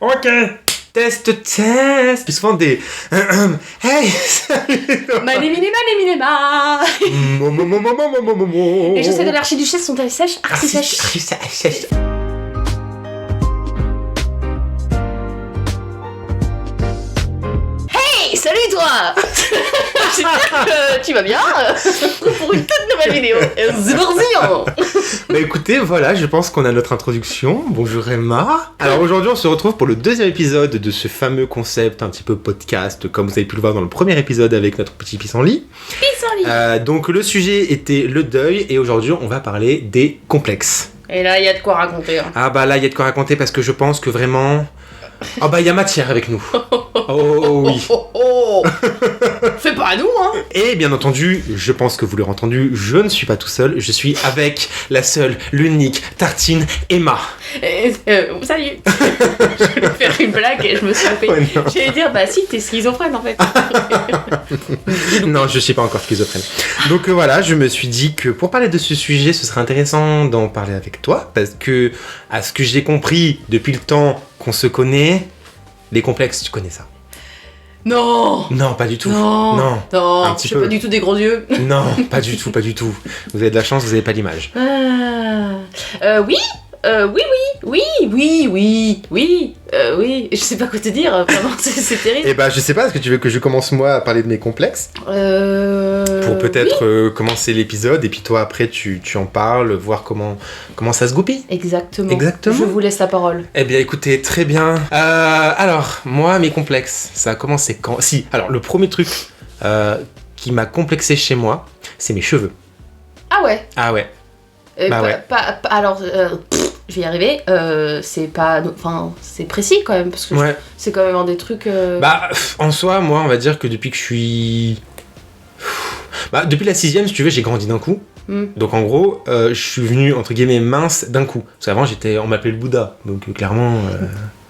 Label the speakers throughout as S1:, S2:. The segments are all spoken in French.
S1: Ok. Test. Puis souvent des... Hey, salut.
S2: Les chaussettes de l'archiduchesse sont-elles sèches? Archi sèches. Hey, salut toi. J'espère que tu vas bien. Pour une toute nouvelle vidéo. C'est parti.
S1: Bah écoutez, voilà, je pense qu'on a notre introduction. Bonjour Emma. Alors aujourd'hui, on se retrouve pour le deuxième épisode de ce fameux concept un petit peu podcast, comme vous avez pu le voir dans le premier épisode avec notre petit pissenlit. Donc le sujet était le deuil et aujourd'hui, on va parler des complexes.
S2: Et là, il y a de quoi raconter. Hein.
S1: Ah bah là, il y a de quoi raconter parce que je pense que vraiment... Ah bah il y a matière avec nous. Oh oui.
S2: Fais pas à nous, hein.
S1: Et bien entendu, je pense que vous l'aurez entendu, je ne suis pas tout seul, je suis avec la seule, l'unique, Tartine, Emma.
S2: Salut. Je voulais faire une blague et je me suis trompée.
S1: Ouais,
S2: j'allais dire, bah si, t'es schizophrène en fait.
S1: Non, je suis pas encore schizophrène. Donc voilà, je me suis dit que pour parler de ce sujet, ce serait intéressant d'en parler avec toi, parce que, à ce que j'ai compris depuis le temps qu'on se connaît, les complexes, tu connais ça?
S2: Non.
S1: Non, pas du tout.
S2: Non.
S1: Un petit
S2: je
S1: peu.
S2: fais pas du tout des gros yeux.
S1: Non, pas du tout. Vous avez de la chance, vous avez pas l'image.
S2: Oui. Je sais pas quoi te dire, vraiment, c'est terrible.
S1: Eh bah, je sais pas, est-ce que tu veux que je commence moi à parler de mes complexes? Pour peut-être commencer l'épisode, et puis toi après tu en parles, voir comment ça se goupille.
S2: Exactement.
S1: Je
S2: vous laisse la parole.
S1: Eh bien écoutez, très bien. Alors, moi, mes complexes, ça a commencé quand? Si, alors le premier truc qui m'a complexé chez moi, c'est mes cheveux.
S2: Ah ouais.
S1: Alors,
S2: je vais y arriver. C'est pas... Enfin, c'est précis quand même, parce que
S1: ouais.
S2: c'est quand même un des trucs...
S1: En soi, moi, on va dire que depuis que je suis... depuis la 6ème, si tu veux, j'ai grandi d'un coup. Donc en gros, je suis venu, entre guillemets, mince d'un coup. Parce qu'avant, on m'appelait le Bouddha. Donc clairement...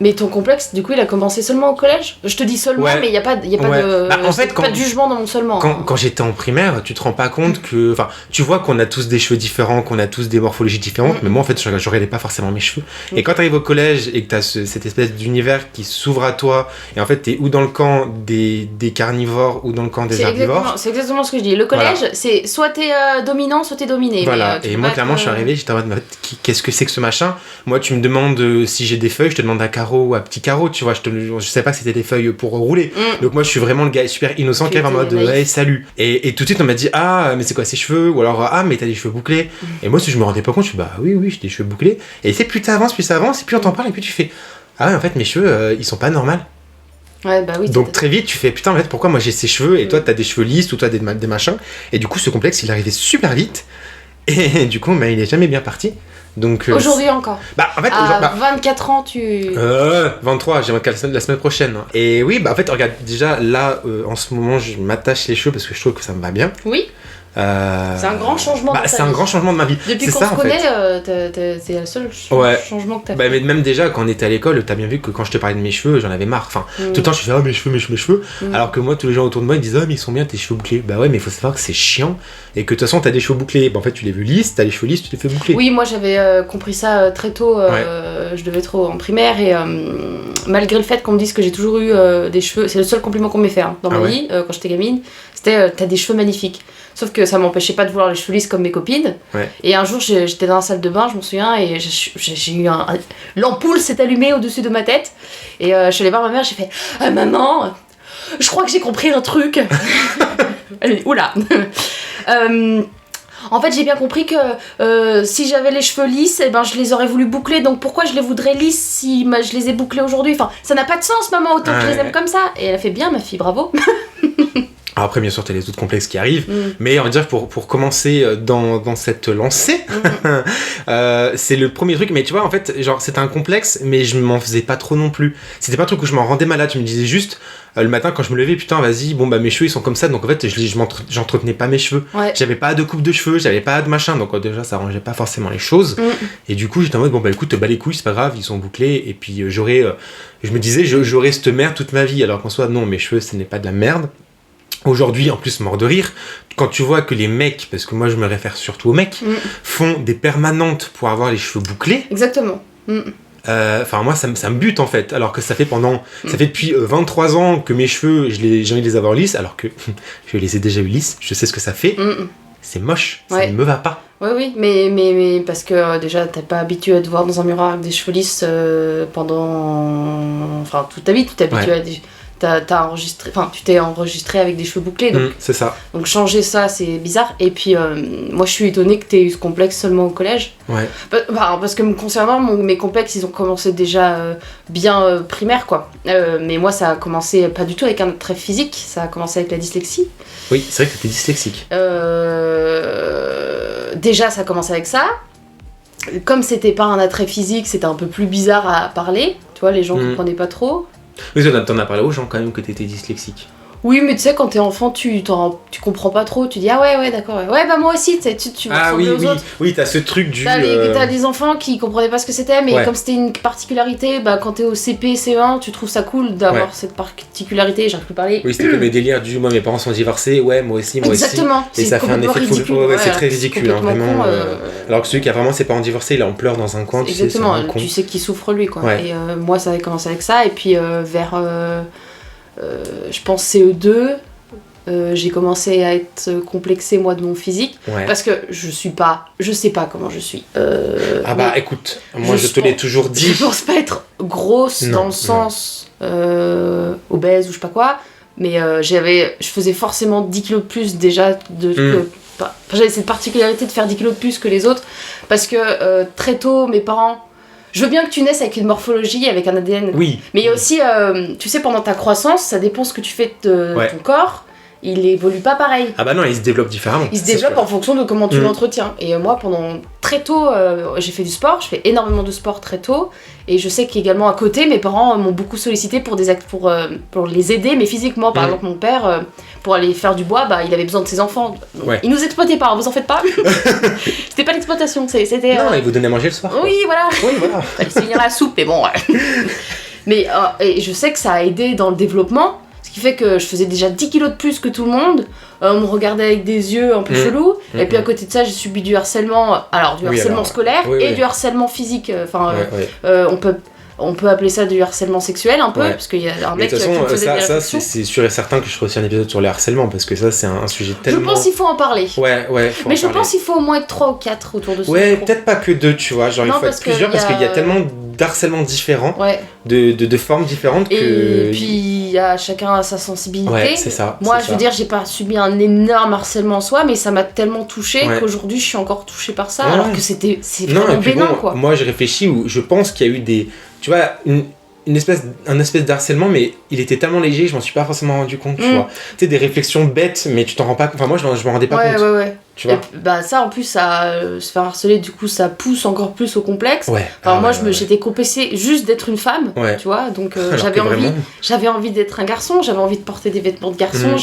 S2: Mais ton complexe, du coup, il a commencé seulement au collège? Je te dis seulement, mais il n'y a pas de...
S1: en fait,
S2: pas de jugement dans mon seulement.
S1: Quand j'étais en primaire, tu te rends pas compte que... Enfin, tu vois qu'on a tous des cheveux différents, qu'on a tous des morphologies différentes, mais moi, en fait, je regardais pas forcément mes cheveux. Et quand tu arrives au collège et que tu as cette espèce d'univers qui s'ouvre à toi, et en fait, tu es ou dans le camp des carnivores ou dans le camp des herbivores.
S2: C'est exactement ce que je dis. Le collège, c'est soit t'es dominant, soit t'es dominé.
S1: Voilà, et moi, clairement, je suis arrivé, j'étais en mode, qu'est-ce que c'est que ce machin? Moi, tu me demandes si j'ai des feuilles, je te demande un carreau ou un petit carreau, tu vois, je sais pas que c'était des feuilles pour rouler. Donc moi je suis vraiment le gars super innocent qui arrive en mode hey, salut. Et tout de suite on m'a dit ah mais c'est quoi ces cheveux? Ou alors ah mais t'as des cheveux bouclés. Et moi si je me rendais pas compte, je suis bah oui j'ai des cheveux bouclés. Et c'est plus ça avance, et puis on t'en parle et puis tu fais ah ouais en fait mes cheveux ils sont pas normaux.
S2: Ouais, bah oui,
S1: donc très vite tu fais putain en fait pourquoi moi j'ai ces cheveux et toi t'as des cheveux lisses ou toi des machins. Et du coup ce complexe il est arrivé super vite. Et du coup il est jamais bien parti. Donc,
S2: aujourd'hui encore.
S1: En fait,
S2: 24 ans, tu...
S1: 23, j'ai la semaine prochaine. Et oui, en fait, regarde, déjà, là, en ce moment, je m'attache les cheveux parce que je trouve que ça me va bien.
S2: Oui. C'est un grand changement
S1: c'est un grand changement de ma vie.
S2: Depuis qu'on se connaît, c'est le seul changement que t'as fait.
S1: Mais même déjà, quand on était à l'école, t'as bien vu que quand je te parlais de mes cheveux, j'en avais marre. Enfin, tout le temps, je fais mes cheveux. Alors que moi, tous les gens autour de moi, ils disent mais ils sont bien tes cheveux bouclés. Bah ouais, mais il faut savoir que c'est chiant. Et que de toute façon, t'as des cheveux bouclés. En fait, tu les veux lisses, t'as les cheveux lisses, tu les fais boucler.
S2: Oui, moi j'avais compris ça très tôt. Je devais être en primaire. Et malgré le fait qu'on me dise que j'ai toujours eu des cheveux, c'est le seul compliment qu'on m'ait fait dans ma vie, quand j'étais gamine, c'était t'as des cheveux magnifiques. Sauf que ça m'empêchait pas de vouloir les cheveux lisses comme mes copines. Et un jour, j'étais dans la salle de bain, je m'en souviens, et j'ai eu l'ampoule s'est allumée au-dessus de ma tête. Et je suis allée voir ma mère, j'ai fait maman, je crois que j'ai compris un truc. Elle me dit oula. En fait, j'ai bien compris que si j'avais les cheveux lisses, je les aurais voulu boucler. Donc pourquoi je les voudrais lisses si je les ai bouclés aujourd'hui? Enfin, ça n'a pas de sens, maman, autant que je les aime comme ça. Et elle a fait bien, ma fille, bravo.
S1: Alors après, bien sûr, t'as les autres complexes qui arrivent, mais on va dire pour commencer dans cette lancée, c'est le premier truc, mais tu vois, en fait, genre, c'était un complexe, mais je m'en faisais pas trop non plus. C'était pas un truc où je m'en rendais malade, je me disais juste, le matin, quand je me levais, putain, vas-y, mes cheveux, ils sont comme ça, donc en fait, j'entretenais pas mes cheveux. J'avais pas de coupe de cheveux, j'avais pas de machin, donc déjà, ça arrangeait pas forcément les choses. Et du coup, j'étais en mode, écoute, les couilles, c'est pas grave, ils sont bouclés, et puis je me disais, j'aurais cette merde toute ma vie, alors qu'en soi, non, mes cheveux, ce n'est pas de la merde. Aujourd'hui, en plus, mort de rire, quand tu vois que les mecs, parce que moi je me réfère surtout aux mecs, font des permanentes pour avoir les cheveux bouclés.
S2: Exactement.
S1: Enfin, moi, ça me bute en fait. Alors que ça fait depuis 23 ans que mes cheveux, j'ai envie de les avoir lisses, alors que je les ai déjà eu lisses, je sais ce que ça fait. C'est moche, ça ne me va pas.
S2: Oui, mais parce que déjà, t'es pas habitué à te voir dans un miroir avec des cheveux lisses pendant. Enfin, toute ta vie, tu t'es habitué à des. T'as enregistré, enfin tu t'es enregistré avec des cheveux bouclés, donc
S1: c'est ça.
S2: Donc changer ça, c'est bizarre. Et puis moi je suis étonnée que t'aies eu ce complexe seulement au collège.
S1: Ouais.
S2: Parce que me concernant, mes complexes ils ont commencé déjà bien primaire quoi. Mais moi ça a commencé pas du tout avec un trait physique, ça a commencé avec la dyslexie.
S1: Oui, c'est vrai que t'es dyslexique.
S2: Déjà ça a commencé avec ça. Comme c'était pas un attrait physique, c'était un peu plus bizarre à parler. Tu vois, les gens comprenaient pas trop.
S1: Mais t'en as parlé aux gens quand même que t'étais dyslexique.
S2: Oui, mais tu sais, quand t'es enfant, tu comprends pas trop. Tu dis, ah ouais, d'accord. Ouais, bah moi aussi, tu vas ressembler aux autres.
S1: Oui, t'as ce truc du...
S2: T'as des enfants qui comprenaient pas ce que c'était, mais comme c'était une particularité, bah quand t'es au CP, C1, tu trouves ça cool d'avoir cette particularité, j'arrive plus à parler.
S1: Oui, c'était comme les délires du, moi mes parents sont divorcés, ouais, moi aussi.
S2: Exactement.
S1: Et ça fait un effet
S2: ridicule.
S1: C'est très ridicule, hein, vraiment. Alors que celui qui a vraiment ses parents divorcés, il est en pleurs dans un coin,
S2: exactement, tu sais qu'il souffre lui, quoi. Et moi, ça avait commencé avec ça, et puis vers, je pense, CE2, j'ai commencé à être complexée moi de mon physique parce que je sais pas comment je suis.
S1: Écoute, moi je te l'ai toujours dit.
S2: Je pense pas être grosse dans le sens obèse ou je sais pas quoi, mais je faisais forcément 10 kilos de plus déjà j'avais cette particularité de faire 10 kilos de plus que les autres parce que très tôt mes parents. Je veux bien que tu naisses avec une morphologie, avec un ADN.
S1: Oui.
S2: Mais il y a aussi, tu sais, pendant ta croissance, ça dépend ce que tu fais de ton corps. Il évolue pas pareil.
S1: Ah bah non, il se développe différemment.
S2: Il se développe en fonction de comment tu l'entretiens. Et moi, pendant très tôt, j'ai fait du sport. Je fais énormément de sport très tôt. Et je sais qu'également à côté, mes parents m'ont beaucoup sollicité pour les aider, mais physiquement. Par exemple, mon père, pour aller faire du bois, il avait besoin de ses enfants. Donc, il nous exploitait pas, vous en faites pas. C'était pas l'exploitation, c'était...
S1: Non, il vous donnait à manger le soir.
S2: Oui, voilà. Fallait se finir la soupe, mais bon... Mais et je sais que ça a aidé dans le développement. Ce qui fait que je faisais déjà 10 kilos de plus que tout le monde, on me regardait avec des yeux un peu chelous, et puis à côté de ça j'ai subi du harcèlement, scolaire et du harcèlement physique, on peut appeler ça du harcèlement sexuel un peu, parce qu'il y a un mec qui me faisait des réflexions.
S1: C'est sûr et certain que je ferai aussi un épisode sur le harcèlement, parce que ça c'est un sujet tellement...
S2: Je pense qu'il faut en parler. Mais je pense qu'il faut au moins être 3 ou 4 autour de ça.
S1: Ouais, peut-être pas que 2, tu vois, genre il faut être plusieurs, parce qu'il y a tellement d'harcèlement différents, de formes différentes que...
S2: Et puis chacun a sa sensibilité.
S1: Ouais, c'est ça.
S2: Moi, je veux dire, j'ai pas subi un énorme harcèlement en soi, mais ça m'a tellement touchée qu'aujourd'hui je suis encore touchée par ça, alors que c'est vraiment bénin, quoi.
S1: Moi, je réfléchis où je pense qu'il y a eu des... Tu vois, un espèce d'harcèlement, mais il était tellement léger, je m'en suis pas forcément rendu compte, tu vois. Tu sais, des réflexions bêtes, mais tu t'en rends pas compte. Enfin, moi, je m'en rendais pas compte.
S2: Ouais.
S1: Tu vois.
S2: Et ça, en plus, se faire harceler, du coup, ça pousse encore plus au complexe. J'étais complexée juste d'être une femme, tu vois. Donc, j'avais envie d'être un garçon, j'avais envie de porter des vêtements de garçon.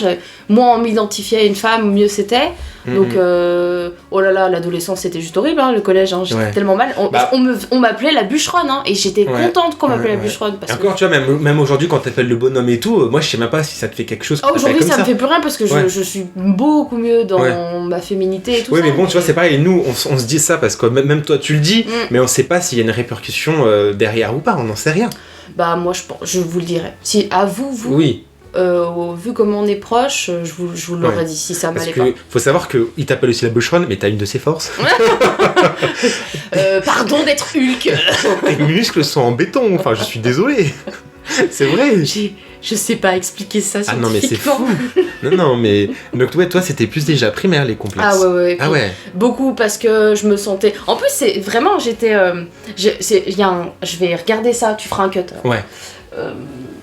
S2: Moins on m'identifiait à une femme, mieux c'était. Donc, oh là là, l'adolescence, c'était juste horrible, hein, le collège, hein, j'étais tellement mal. On m'appelait la bûcheronne, hein, et j'étais contente qu'on m'appelait la bûcheronne. Parce
S1: encore, tu vois, même aujourd'hui, quand t'appelles le bonhomme et tout, moi, je sais même pas si ça te fait quelque chose.
S2: Aujourd'hui, ça me fait plus rien parce que je suis beaucoup mieux dans ma féminité et tout ça.
S1: Oui, mais bon, tu vois, c'est pareil, nous, on se dit ça parce que même toi, tu le dis, mais on sait pas s'il y a une répercussion derrière ou pas, on n'en sait rien.
S2: Bah, moi, je vous le dirais. Si, à vous... Oui. Vu comment on est proche, je vous l'aurais dit si ça m'allait pas. Parce que
S1: faut savoir qu'il t'appelle aussi la bûcheronne, mais t'as une de ses forces.
S2: Pardon d'être Hulk.
S1: Tes muscles sont en béton, enfin je suis désolé. C'est vrai.
S2: Je sais pas expliquer ça
S1: scientifiquement. Ah non mais c'est fou. Non mais donc toi c'était plus déjà primaire les complexes.
S2: Ah ouais. Beaucoup parce que je me sentais. En plus c'est vraiment j'étais. Je vais regarder ça. Tu feras un cut.
S1: Ouais.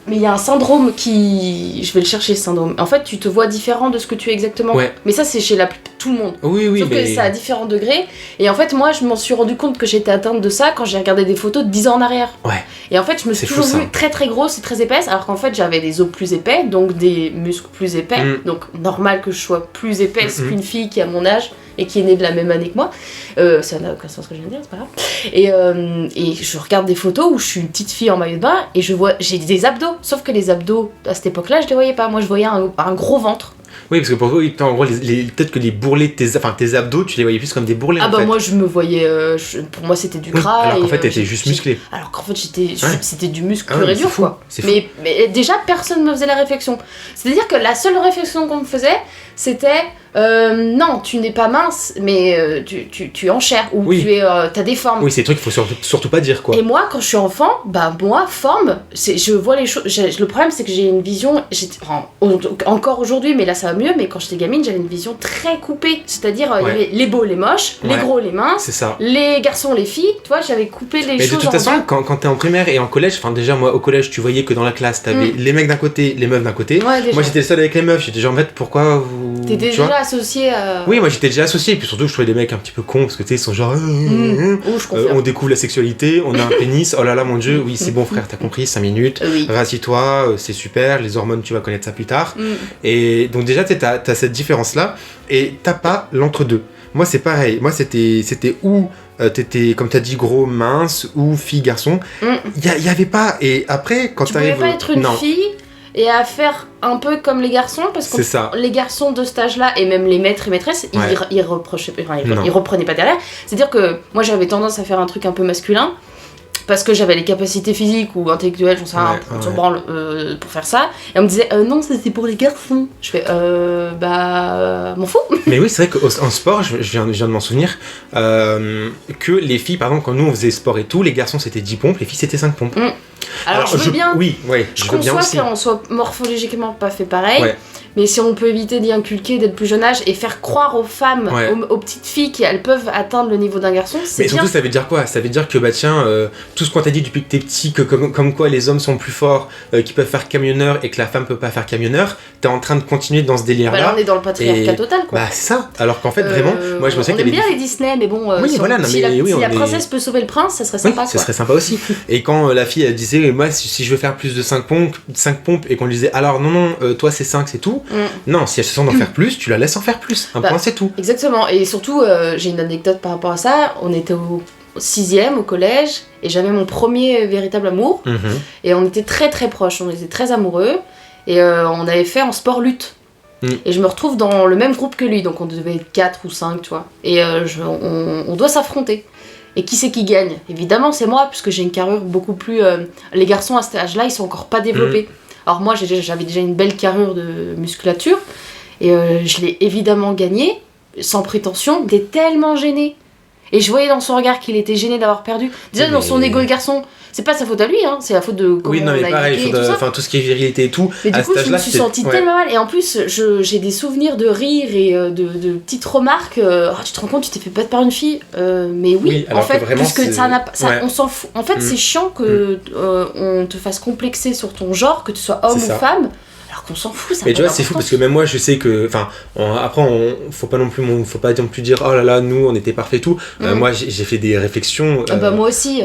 S2: Mais il y a un syndrome qui... Je vais le chercher, ce syndrome. En fait, tu te vois différent de ce que tu es exactement. Ouais. Mais ça, c'est chez tout le monde.
S1: Oui,
S2: sauf que ça a différents degrés. Et en fait, moi, je m'en suis rendu compte que j'étais atteinte de ça quand j'ai regardé des photos de 10 ans en arrière.
S1: Ouais.
S2: Et en fait, je me suis toujours vue très très grosse et très épaisse, alors qu'en fait, j'avais des os plus épais, donc des muscles plus épais. Donc, normal que je sois plus épaisse qu'une fille qui a mon âge et qui est née de la même année que moi. Ça n'a aucun sens ce que je viens de dire, c'est pas grave. Et je regarde des photos où je suis une petite fille en maillot de bain et j'ai des abdos. Sauf que les abdos, à cette époque-là, je les voyais pas. Moi, je voyais un gros ventre.
S1: Oui, parce que pour toi, en gros, peut-être que les bourrelets de tes abdos, tu les voyais plus comme des bourrelets.
S2: Ah, bah, moi, je me voyais. Pour moi, c'était du gras.
S1: Alors qu'en fait, t'étais juste musclé.
S2: Alors qu'en fait, c'était du muscle
S1: Ah,
S2: pur et dur, quoi. Mais déjà, personne ne me faisait la réflexion. C'est-à-dire que la seule réflexion qu'on me faisait, c'était. Non, tu n'es pas mince, mais tu es en chair, ou t'as des formes.
S1: Oui, c'est des trucs qu'il faut surtout pas dire, quoi.
S2: Et moi, quand je suis enfant, moi, forme, je vois les choses. Le problème, c'est que j'ai une vision. Encore aujourd'hui, mais là ça va mieux, mais quand j'étais gamine, j'avais une vision très coupée. C'est-à-dire, il y avait les beaux, les moches, les gros, les minces,
S1: c'est ça.
S2: Les garçons, les filles, tu vois, j'avais coupé les choses.
S1: Mais de toute façon, quand t'es en primaire et en collège, déjà, moi, au collège, tu voyais que dans la classe, t'avais les mecs d'un côté, les meufs d'un côté.
S2: Ouais,
S1: moi, j'étais le seul avec les meufs, j'étais genre, en fait, pourquoi vous.
S2: T'étais déjà associé à.
S1: Oui, moi j'étais déjà associé, et puis surtout je trouvais des mecs un petit peu cons parce que tu sais, ils sont genre. On découvre la sexualité, on a un pénis, oh là là mon dieu, oui c'est bon frère, t'as compris, 5 minutes, rassis-toi, c'est super, les hormones tu vas connaître ça plus tard. Et donc déjà t'as cette différence là, et t'as pas l'entre-deux. Moi c'est pareil, moi c'était où t'étais, comme t'as dit, gros, mince, ou fille, garçon, y avait pas, et après quand t'arrives.
S2: Tu pouvais pas être une fille et à faire un peu comme les garçons, parce que les garçons de cet âge-là, et même les maîtres et maîtresses, ils reprenaient pas derrière. C'est-à-dire que moi j'avais tendance à faire un truc un peu masculin, parce que j'avais les capacités physiques ou intellectuelles, j'en sais rien, pour faire ça. Et on me disait, non, c'était pour les garçons. Je fais, m'en fous.
S1: Mais oui, c'est vrai qu'en sport, je viens de m'en souvenir, que les filles, par exemple, quand nous on faisait sport et tout, les garçons c'était 10 pompes, les filles c'était 5 pompes.
S2: Alors je veux bien,
S1: je
S2: conçois qu'on soit morphologiquement pas fait pareil, mais si on peut éviter d'y inculquer dès le plus jeune âge et faire croire aux femmes, aux petites filles qu'elles peuvent atteindre le niveau d'un garçon, c'est bien. Mais
S1: surtout ça veut dire quoi ? Ça veut dire que tout ce qu'on t'a dit depuis que t'es petit, que comme quoi les hommes sont plus forts, qui peuvent faire camionneur et que la femme peut pas faire camionneur, t'es en train de continuer dans ce délire-là.
S2: Là on est dans le patriarcat total, quoi.
S1: Bah c'est ça. Alors qu'en fait vraiment, moi je me sais
S2: on aime bien les Disney, mais bon, si la princesse peut sauver le prince, ça serait sympa.
S1: Ça serait sympa aussi. Et quand la fille elle disait, moi si je veux faire plus de 5 pompes et qu'on lui disait alors non, toi c'est 5 c'est tout. Non, si elle se sent d'en faire plus, tu la laisses en faire plus. Un point c'est tout.
S2: Exactement. Et surtout, j'ai une anecdote par rapport à ça. On était au 6e au collège et j'avais mon premier véritable amour. Et on était très très proches, on était très amoureux. Et on avait fait en sport lutte. Et je me retrouve dans le même groupe que lui, donc on devait être 4 ou 5, tu vois. Et on doit s'affronter. Et qui c'est qui gagne ? Évidemment, c'est moi, puisque j'ai une carrure beaucoup plus... les garçons à cet âge-là, ils sont encore pas développés. Alors moi, j'avais déjà une belle carrure de musculature, et je l'ai évidemment gagné, sans prétention, il était tellement gêné. Et je voyais dans son regard qu'il était gêné d'avoir perdu. Déjà, dans son égo de garçon, c'est pas sa faute à lui, hein, c'est la faute de comment on l'a
S1: pareil, tout ce qui est virilité et tout.
S2: Mais du coup, je me suis sentie tellement mal. Et en plus, j'ai des souvenirs de rire et de petites remarques. Tu te rends compte, tu t'es fait battre par une fille. Mais oui, en fait, puisque ça n'a pas, on s'en fout. En fait, c'est chiant que on te fasse complexer sur ton genre, que tu sois homme ou femme. Alors qu'on s'en fout, ça.
S1: Mais tu vois, c'est fou parce que même moi, je sais que, faut pas non plus dire oh là là, nous on était parfaits tout. Moi, j'ai fait des réflexions.
S2: Moi aussi.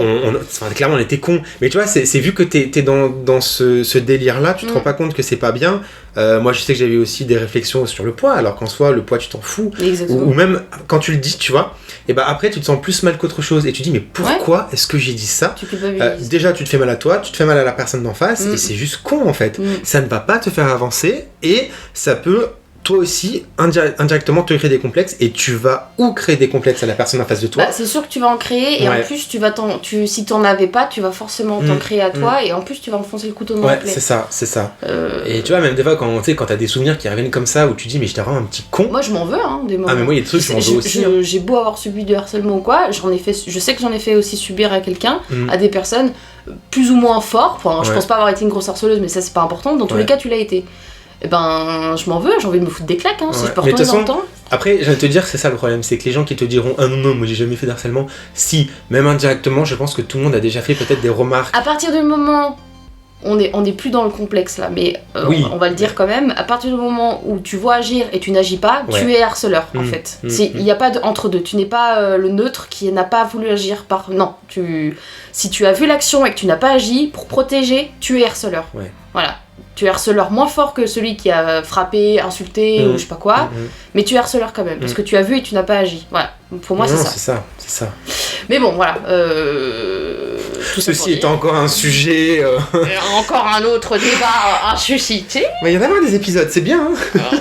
S1: Clairement, on était cons. Mais tu vois, c'est vu que t'es dans ce délire-là, tu te rends pas compte que c'est pas bien. Moi, je sais que j'avais aussi des réflexions sur le poids, alors qu'en soi, le poids, tu t'en fous. Ou même quand tu le dis, tu vois. Et après, tu te sens plus mal qu'autre chose. Et tu te dis, mais pourquoi est-ce que j'ai dit ça ? Déjà, tu te fais mal à toi, tu te fais mal à la personne d'en face, et c'est juste con en fait. Ça ne va pas te faire avancer, et ça peut toi aussi indirectement te créer des complexes, et tu vas créer des complexes à la personne en face de toi.
S2: C'est sûr que tu vas en créer, et en plus si t'en avais pas, tu vas forcément t'en créer à toi, et en plus tu vas enfoncer le couteau dans la plaie.
S1: c'est ça. Et tu vois, même des fois quand t'as des souvenirs qui reviennent comme ça, où tu dis mais j'étais vraiment un petit con.
S2: Moi je m'en veux, des moments.
S1: Mais moi il y a des trucs je m'en veux aussi.
S2: J'ai beau avoir subi du harcèlement ou quoi, je sais que j'en ai fait aussi subir à quelqu'un, à des personnes plus ou moins fortes. Je pense pas avoir été une grosse harceleuse, mais ça c'est pas important, dans tous les cas tu l'as été. Je m'en veux, j'ai envie de me foutre des claques, si je peux retourner dans le temps.
S1: Après, je vais te dire, c'est ça le problème, c'est que les gens qui te diront ah non, moi j'ai jamais fait d'harcèlement, si, même indirectement, je pense que tout le monde a déjà fait peut-être des remarques.
S2: À partir du moment, on est plus dans le complexe là, mais on va le dire quand même, à partir du moment où tu vois agir et tu n'agis pas, tu es harceleur en fait. Il n'y a pas entre deux, tu n'es pas le neutre qui n'a pas voulu agir par... Non, si tu as vu l'action et que tu n'as pas agi pour protéger, tu es harceleur. Voilà. Tu es harceleur moins fort que celui qui a frappé, insulté ou je sais pas quoi, mais tu es harceleur quand même, parce que tu as vu et tu n'as pas agi. Voilà, pour moi c'est ça.
S1: C'est ça.
S2: Mais bon, voilà.
S1: Ceci est encore un sujet...
S2: Encore un autre débat à susciter.
S1: Mais il y en a marre des épisodes, c'est bien.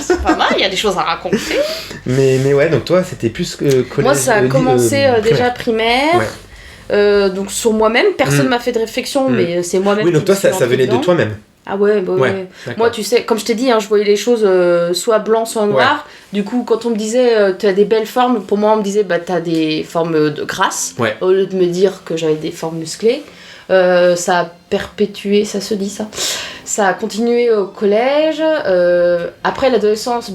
S2: C'est pas mal, il y a des choses à raconter.
S1: Mais ouais, donc toi, c'était plus collège...
S2: Moi, ça a commencé déjà primaire. Ouais. Donc sur moi-même, personne m'a fait de réflexion, mais c'est moi-même.
S1: Oui, donc toi, ça venait de toi-même.
S2: Ah ouais. Moi, tu sais, comme je t'ai dit, je voyais les choses soit blanc, soit noir. Ouais. Du coup, quand on me disait t'as des belles formes, pour moi, on me disait t'as des formes grasses. Ouais. Au lieu de me dire que j'avais des formes musclées. Ça a perpétué, ça se dit ça. Ça a continué au collège. Après l'adolescence,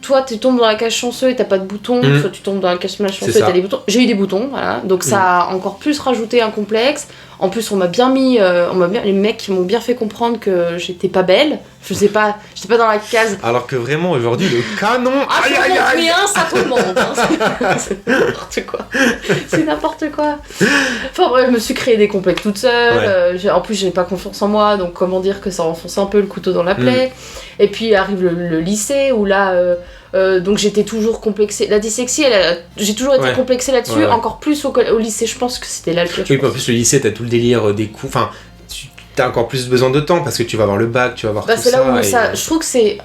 S2: toi tu tombes dans la cage chanceux et t'as pas de boutons, soit tu tombes dans la cage malchanceux et t'as des boutons. J'ai eu des boutons, voilà. Donc ça a encore plus rajouté un complexe. En plus on m'a bien mis, les mecs m'ont bien fait comprendre que j'étais pas belle. Je sais pas, j'étais pas dans la case.
S1: Alors que vraiment aujourd'hui le canon.
S2: Mais ça tout le monde. C'est n'importe quoi. C'est n'importe quoi. Enfin bref, je me suis créé des complexes toute seule. En plus j'ai pas confiance en moi, donc comment dire que ça enfonce un peu le couteau dans la plaie. Et puis arrive le lycée où là. Donc j'étais toujours complexée. La dyslexie, j'ai toujours été complexée là-dessus, encore plus au lycée. Je pense que c'était là le pire.
S1: Oui, en plus le lycée, t'as tout le délire des cours. Enfin, t'as encore plus besoin de temps parce que tu vas avoir le bac, tu vas avoir tout
S2: c'est là où je trouve que c'est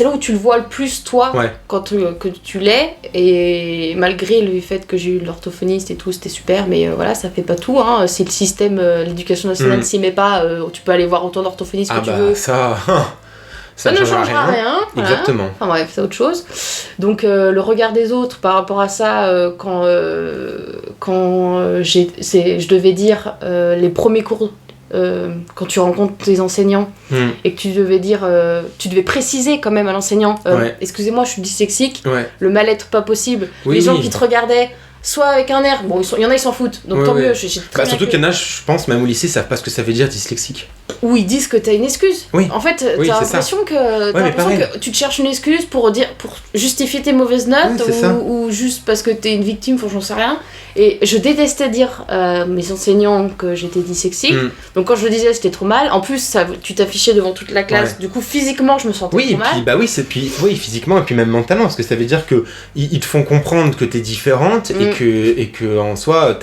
S2: là où tu le vois le plus toi quand que tu l'es, et malgré le fait que j'ai eu l'orthophoniste et tout, c'était super, mais voilà, ça fait pas tout, hein. Si le système, l'éducation nationale s'y met pas, tu peux aller voir autant d'orthophonistes que tu veux. Ça ne changera rien. Voilà.
S1: Exactement.
S2: Enfin bref, c'est autre chose. Donc le regard des autres par rapport à ça, quand je devais dire les premiers cours, quand tu rencontres tes enseignants et que tu devais préciser quand même à l'enseignant, excusez-moi, je suis dyslexique, le mal-être pas possible. Les gens qui te regardaient, soit avec un air, bon, il y en a, ils s'en foutent, donc tant mieux.
S1: Surtout qu'il y en a, je pense, même au lycée, savent pas ce que ça veut dire dyslexique.
S2: Ou ils disent que t'as une excuse.
S1: Oui.
S2: En fait, t'as l'impression que tu te cherches une excuse pour justifier tes mauvaises notes, ou juste parce que t'es une victime, j'en sais rien. Et je détestais dire à mes enseignants que j'étais dyslexique. Donc quand je le disais, c'était trop mal. En plus, tu t'affichais devant toute la classe. Du coup, physiquement, je me sentais trop mal.
S1: Oui, physiquement et puis même mentalement, parce que ça veut dire que ils te font comprendre que t'es différente et que en soi,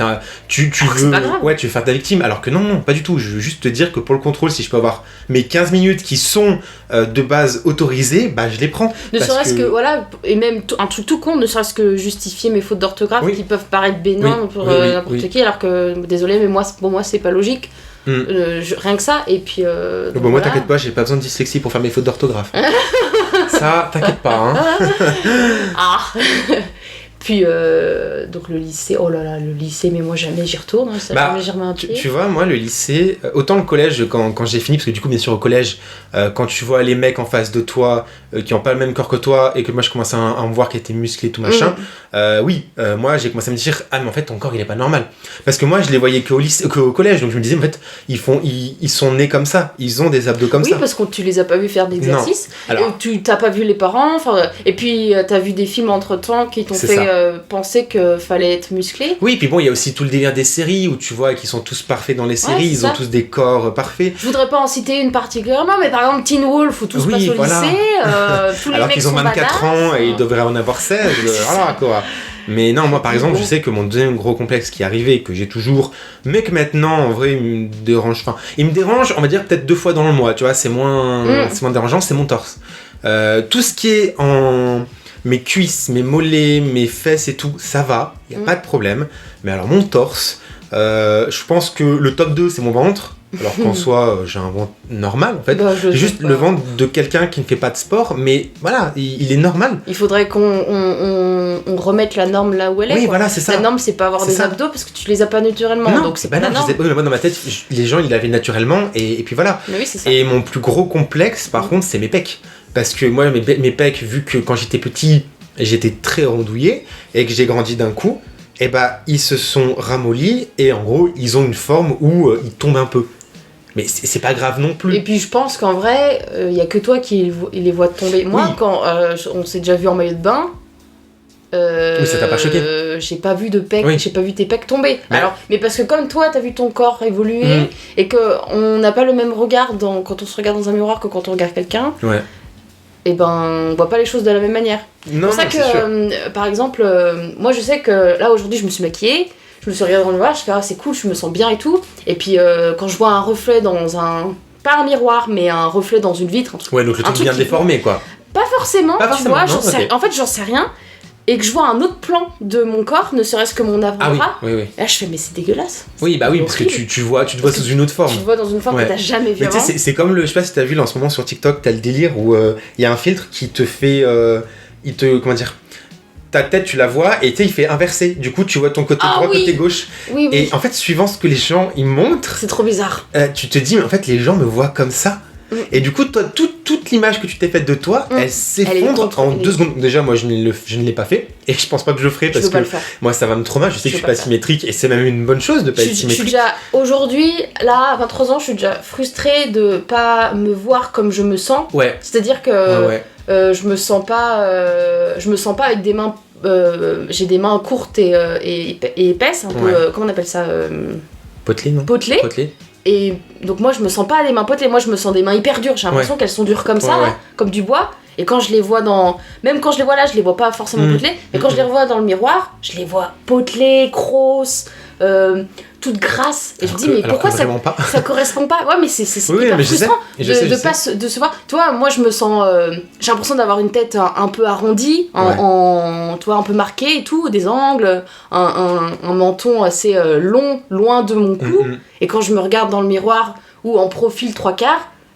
S1: tu veux faire ta victime. Alors que non, pas du tout. Je veux juste te dire que pour le contrôle, si je peux avoir mes 15 minutes qui sont de base autorisées, je les prends.
S2: Ne serait-ce que, voilà, et même un truc tout con, ne serait-ce que justifier mes fautes d'orthographe qui peuvent paraître bénines pour n'importe qui, alors que, désolé, mais pour moi, c'est pas logique. Rien que ça, et puis...
S1: moi, t'inquiète pas, j'ai pas besoin de dyslexie pour faire mes fautes d'orthographe. Ça, t'inquiète pas, hein.
S2: Puis, donc le lycée, oh là là, le lycée, mais moi jamais j'y retourne, jamais j'y remets un pied.
S1: Tu vois, moi le lycée, autant le collège, quand j'ai fini, parce que du coup, bien sûr, au collège, quand tu vois les mecs en face de toi, qui ont pas le même corps que toi, et que moi je commençais à me voir qui étaient musclés, tout machin, moi j'ai commencé à me dire, mais en fait ton corps il est pas normal. Parce que moi je les voyais qu'au collège, donc je me disais, en fait, ils sont nés comme ça, ils ont des abdos comme ça.
S2: Oui, parce que tu les as pas vus faire d'exercice, tu t'as pas vu les parents, et puis t'as vu des films entre temps qui t'ont fait penser qu'il fallait être musclé.
S1: Oui, puis bon, il y a aussi tout le délire des séries où tu vois qu'ils sont tous parfaits dans les séries, ils ont tous des corps parfaits.
S2: Je voudrais pas en citer une particulièrement, mais par exemple Teen Wolf, où tous passent au lycée, tous les
S1: alors
S2: mecs
S1: qu'ils ont 24 ans et ils devraient en avoir 16, voilà quoi. Mais non, moi par exemple, je sais que mon deuxième gros complexe qui est arrivé, que j'ai toujours, mais que maintenant en vrai il me dérange, on va dire peut-être 2 fois dans le mois, tu vois, c'est moins dérangeant, c'est mon torse. Tout ce qui est en... mes cuisses, mes mollets, mes fesses et tout, ça va, il n'y a pas de problème. Mais alors mon torse, je pense que le top 2 c'est mon ventre, alors qu'en soi j'ai un ventre normal en fait. Juste le ventre de quelqu'un qui ne fait pas de sport, mais voilà, il est normal.
S2: Il faudrait qu'on remette la norme là où elle est.
S1: Oui, voilà, c'est ça.
S2: La norme c'est pas avoir des abdos parce que tu les as pas naturellement,
S1: non,
S2: donc c'est pas la norme.
S1: Moi dans ma tête, les gens ils l'avaient naturellement et puis voilà.
S2: Mais oui, c'est ça.
S1: Et mon plus gros complexe par contre c'est mes pecs. Parce que moi, mes pecs, vu que quand j'étais petit, j'étais très rondouillé, et que j'ai grandi d'un coup, ils se sont ramollis, et en gros, ils ont une forme où ils tombent un peu. Mais c'est pas grave non plus.
S2: Et puis je pense qu'en vrai, il y a que toi qui les vois tomber. Moi, quand on s'est déjà vu en maillot de bain,
S1: oui, ça t'a pas choqué.
S2: J'ai pas vu de pecs, j'ai pas vu tes pecs tomber. Mais parce que comme toi, t'as vu ton corps évoluer, et qu'on n'a pas le même regard quand on se regarde dans un miroir que quand on regarde quelqu'un.
S1: Ouais.
S2: Et on voit pas les choses de la même manière.
S1: Non,
S2: c'est pour ça que, par exemple, moi je sais que là aujourd'hui je me suis maquillée, je me suis regardée dans le miroir, je fais c'est cool, je me sens bien et tout. Et puis quand je vois un reflet dans un... Pas un miroir, mais un reflet dans une vitre.
S1: Ouais, donc le truc bien déformé, quoi.
S2: Pas forcément, tu vois,
S1: non,
S2: en fait j'en sais rien. Et que je vois un autre plan de mon corps, ne serait-ce que mon avant-bras.
S1: Oui.
S2: Et là je fais mais c'est dégueulasse.
S1: Oui, bah oui, parce que tu te vois sous une autre forme.
S2: Tu te vois dans une forme que t'as jamais vue avant.
S1: Mais tu sais, c'est comme je sais pas si t'as vu là en ce moment sur TikTok, t'as le délire où il y a un filtre qui te fait... comment dire, ta tête tu la vois et tu sais il fait inversé, du coup tu vois ton côté droit, côté gauche.
S2: Oui.
S1: Et en fait suivant ce que les gens ils montrent,
S2: c'est trop bizarre.
S1: Tu te dis mais en fait les gens me voient comme ça. Et du coup toi toute l'image que tu t'es faite de toi elle s'effondre en 2 secondes. Déjà moi je ne l'ai pas fait et je pense pas que je le ferai parce que moi ça va me traumatismer, je sais que je suis pas symétrique et c'est même une bonne chose de pas être symétrique. Je suis
S2: déjà aujourd'hui là à 23 ans je suis déjà frustrée de pas me voir comme je me sens.
S1: Ouais.
S2: C'est-à-dire que je me sens pas avec des mains j'ai des mains courtes et épaisses un peu comment on appelle ça
S1: potelées, non?
S2: Potelées. Et donc moi je me sens pas des mains potelées, moi je me sens des mains hyper dures, j'ai l'impression qu'elles sont dures comme ça là, comme du bois. Et quand je les vois même quand je les vois là, je les vois pas forcément potelées, mais quand je les revois dans le miroir, je les vois potelées, grosses, toutes grasses. Et je me dis mais pourquoi ça correspond pas? Ouais mais c'est hyper frustrant de se voir. Tu vois, moi je me sens j'ai l'impression d'avoir une tête un peu arrondie, tu vois, un peu marquée et tout, des angles, un menton assez long, loin de mon cou. Et quand je me regarde dans le miroir ou en profil 3/4,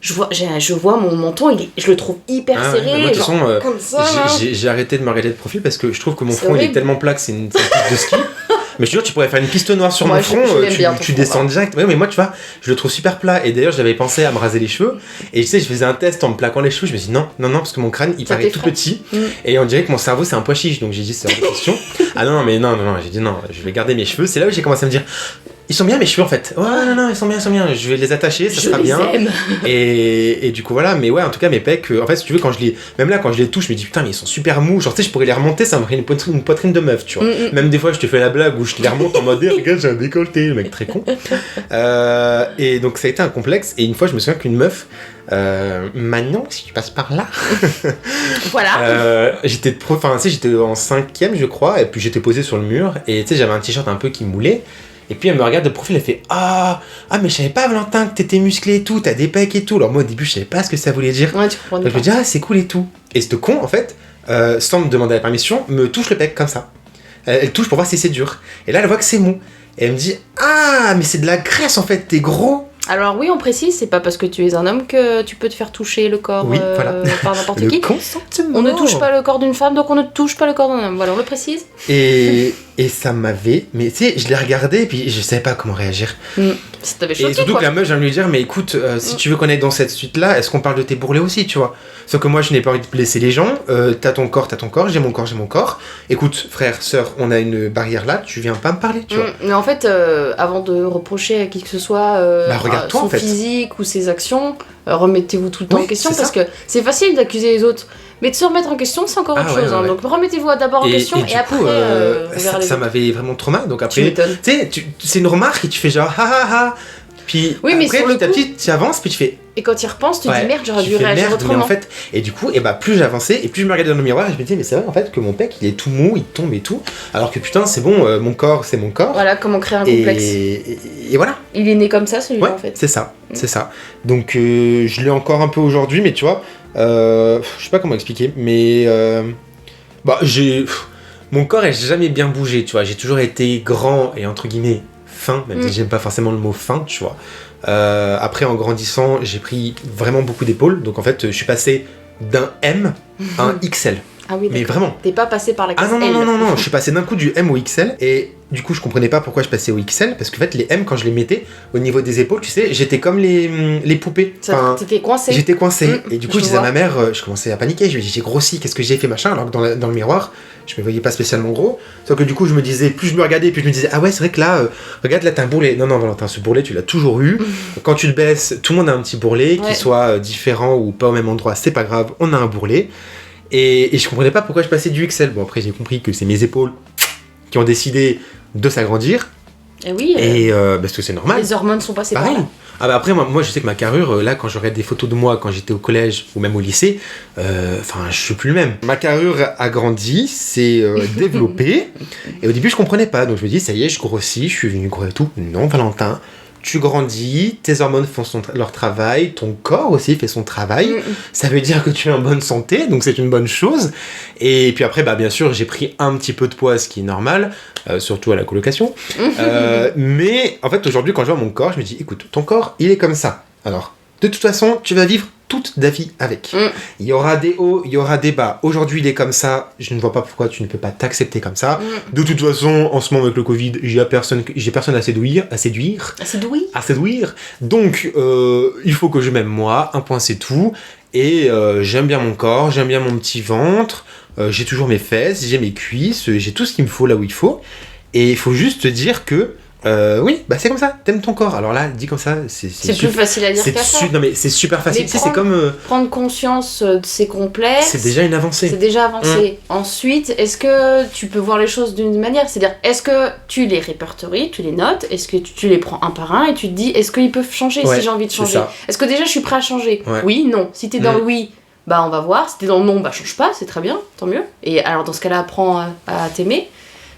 S2: je vois mon menton, je le trouve hyper serré.
S1: Moi, de toute façon,
S2: comme ça,
S1: j'ai arrêté de me regarder de profil parce que je trouve que mon front il est tellement plat que c'est une piste de ski. Mais je te jure, tu pourrais faire une piste noire sur mon front, tu descends direct. Ouais, mais moi, tu vois, je le trouve super plat. Et d'ailleurs, j'avais pensé à me raser les cheveux. Et tu sais, je faisais un test en me plaquant les cheveux. Je me suis dit non, parce que mon crâne, il paraît tout petit. Et on dirait que mon cerveau, c'est un pois chiche. Donc j'ai dit, c'est hors de question. Non, j'ai dit non, je vais garder mes cheveux. C'est là où j'ai commencé à me dire, ils sont bien mes cheveux en fait. Ouais, non, ils sont bien. Je vais les attacher, ça sera bien. Et du coup, voilà. Mais ouais, en tout cas, mes pecs, en fait, si tu veux, quand je les touche, je me dis putain, mais ils sont super mous. Genre, tu sais, je pourrais les remonter, ça me ferait une poitrine de meuf, tu vois. Même des fois, je te fais la blague où je te les remonte en mode, regarde, j'ai un décolleté, le mec très con. Et donc, ça a été un complexe. Et une fois, je me souviens qu'une meuf, Magnon, si tu passes par là.
S2: Voilà.
S1: J'étais en 5ème, je crois, et puis j'étais posé sur le mur. Et tu sais, j'avais un t-shirt un peu qui moulait. Et puis elle me regarde de profil, elle fait mais je savais pas Valentin que t'étais musclé et tout, t'as des pecs et tout. Alors moi au début je savais pas ce que ça voulait dire.
S2: Ouais, tu comprends.
S1: Donc je me dis c'est cool et tout. Et ce con en fait, sans me demander la permission, me touche le pec comme ça. Elle touche pour voir si c'est dur. Et là elle voit que c'est mou. Et elle me dit mais c'est de la graisse en fait, t'es gros.
S2: Alors oui, on précise, c'est pas parce que tu es un homme que tu peux te faire toucher le corps par n'importe qui.
S1: Consentement.
S2: On ne touche pas le corps d'une femme, donc on ne touche pas le corps d'un homme. Voilà, on le précise.
S1: Et ça m'avait... Mais tu sais, je l'ai regardé et puis je savais pas comment réagir.
S2: Ça t'avait choqué,
S1: et surtout que la meuf vient de lui dire, mais écoute, si tu veux qu'on aille dans cette suite-là, est-ce qu'on parle de tes bourrelets aussi, tu vois? Sauf que moi, je n'ai pas envie de blesser les gens. T'as ton corps, j'ai mon corps. Écoute, frère, sœur, on a une barrière là, tu viens pas me parler, tu vois.
S2: Mais en fait, avant de reprocher à qui que ce soit
S1: regarde-toi,
S2: son physique ou ses actions, remettez-vous tout le temps en question, parce que c'est facile d'accuser les autres. Mais de se remettre en question, c'est encore autre chose. Ouais. Donc remettez-vous d'abord en question et après
S1: ça m'avait vraiment trop mal. Donc après, tu sais, c'est une remarque et tu fais genre Puis
S2: mais
S1: après, petit à petit, tu avances, puis tu fais...
S2: Et quand tu y repenses, tu te dis merde, j'aurais dû réagir autrement.
S1: Mais en fait, et du coup, plus j'avançais, et plus je me regardais dans le miroir, et je me disais, mais c'est vrai en fait que mon pec, il est tout mou, il tombe et tout. Alors que putain, c'est bon, mon corps, c'est mon corps.
S2: Voilà, comment créer un complexe.
S1: Et voilà.
S2: Il est né comme ça, celui-là, en fait.
S1: C'est ça. Donc, je l'ai encore un peu aujourd'hui, mais tu vois, je sais pas comment expliquer, mais mon corps n'a jamais bien bougé, tu vois. J'ai toujours été grand et entre guillemets fin, même si j'aime pas forcément le mot fin, tu vois. Après, en grandissant, j'ai pris vraiment beaucoup d'épaules. Donc en fait, je suis passé d'un M à un XL.
S2: Ah oui,
S1: mais vraiment.
S2: T'es pas passé par la case L.
S1: Non. Je suis passé d'un coup du M au XL. Et du coup, je comprenais pas pourquoi je passais au XL. Parce que en fait, les M, quand je les mettais au niveau des épaules, tu sais, j'étais comme les poupées.
S2: T'étais coincé.
S1: J'étais coincé. Et du coup, je disais à ma mère, je commençais à paniquer. Je lui disais, j'ai grossi, qu'est-ce que j'ai fait, machin. Alors que dans le miroir, je me voyais pas spécialement gros. Sauf que du coup, je me disais, plus je me regardais, plus je me disais, ah ouais, c'est vrai que là, regarde, là, t'as un bourrelet. Non, Valentin, ce bourrelet, tu l'as toujours eu. Quand tu le baisses, tout le monde a un petit bourrelet, qu'il soit différent ou pas au même endroit, c'est pas grave, on a un bourrelet. Et je comprenais pas pourquoi je passais du XL. Bon, après, j'ai compris que c'est mes épaules qui ont décidé de s'agrandir.
S2: Et oui.
S1: Et parce que c'est normal.
S2: Les hormones sont passées
S1: pareil.
S2: par là.
S1: Ah bah après, moi je sais que ma carrure, là, quand je regarde des photos de moi quand j'étais au collège ou même au lycée, je suis plus le même. Ma carrure a grandi, s'est développée, et au début je comprenais pas, donc je me dis, ça y est, je grossis, je suis venu gros et tout. Non, Valentin, tu grandis, tes hormones font leur travail, ton corps aussi fait son travail, ça veut dire que tu es en bonne santé, donc c'est une bonne chose. Et puis après, bien sûr, j'ai pris un petit peu de poids, ce qui est normal, surtout à la colocation. Mais en fait, aujourd'hui, quand je vois mon corps, je me dis, écoute, ton corps, il est comme ça. Alors, de toute façon, tu vas vivre toute ta vie avec. Il y aura des hauts, il y aura des bas. Aujourd'hui, il est comme ça. Je ne vois pas pourquoi tu ne peux pas t'accepter comme ça. De toute façon, en ce moment avec le Covid, j'ai personne à séduire. Donc, il faut que je m'aime moi. Un point, c'est tout. Et j'aime bien mon corps, j'aime bien mon petit ventre. J'ai toujours mes fesses, j'ai mes cuisses, j'ai tout ce qu'il me faut là où il faut. Et il faut juste te dire que oui, c'est comme ça, t'aimes ton corps. Alors là, dit comme ça,
S2: c'est plus facile à dire qu'à faire.
S1: Non mais c'est super facile, c'est comme...
S2: prendre conscience de ses complexes...
S1: C'est déjà une avancée.
S2: C'est déjà avancé. Ensuite, est-ce que tu peux voir les choses d'une manière ? C'est-à-dire, est-ce que tu les répertories, tu les notes, est-ce que tu les prends un par un et tu te dis, est-ce qu'ils peuvent changer si j'ai envie de changer ? Est-ce que déjà je suis prêt à changer ? Oui, non. Si t'es dans le oui, on va voir. Si t'es dans le non, change pas, c'est très bien, tant mieux. Et alors dans ce cas-là, apprends à t'aimer.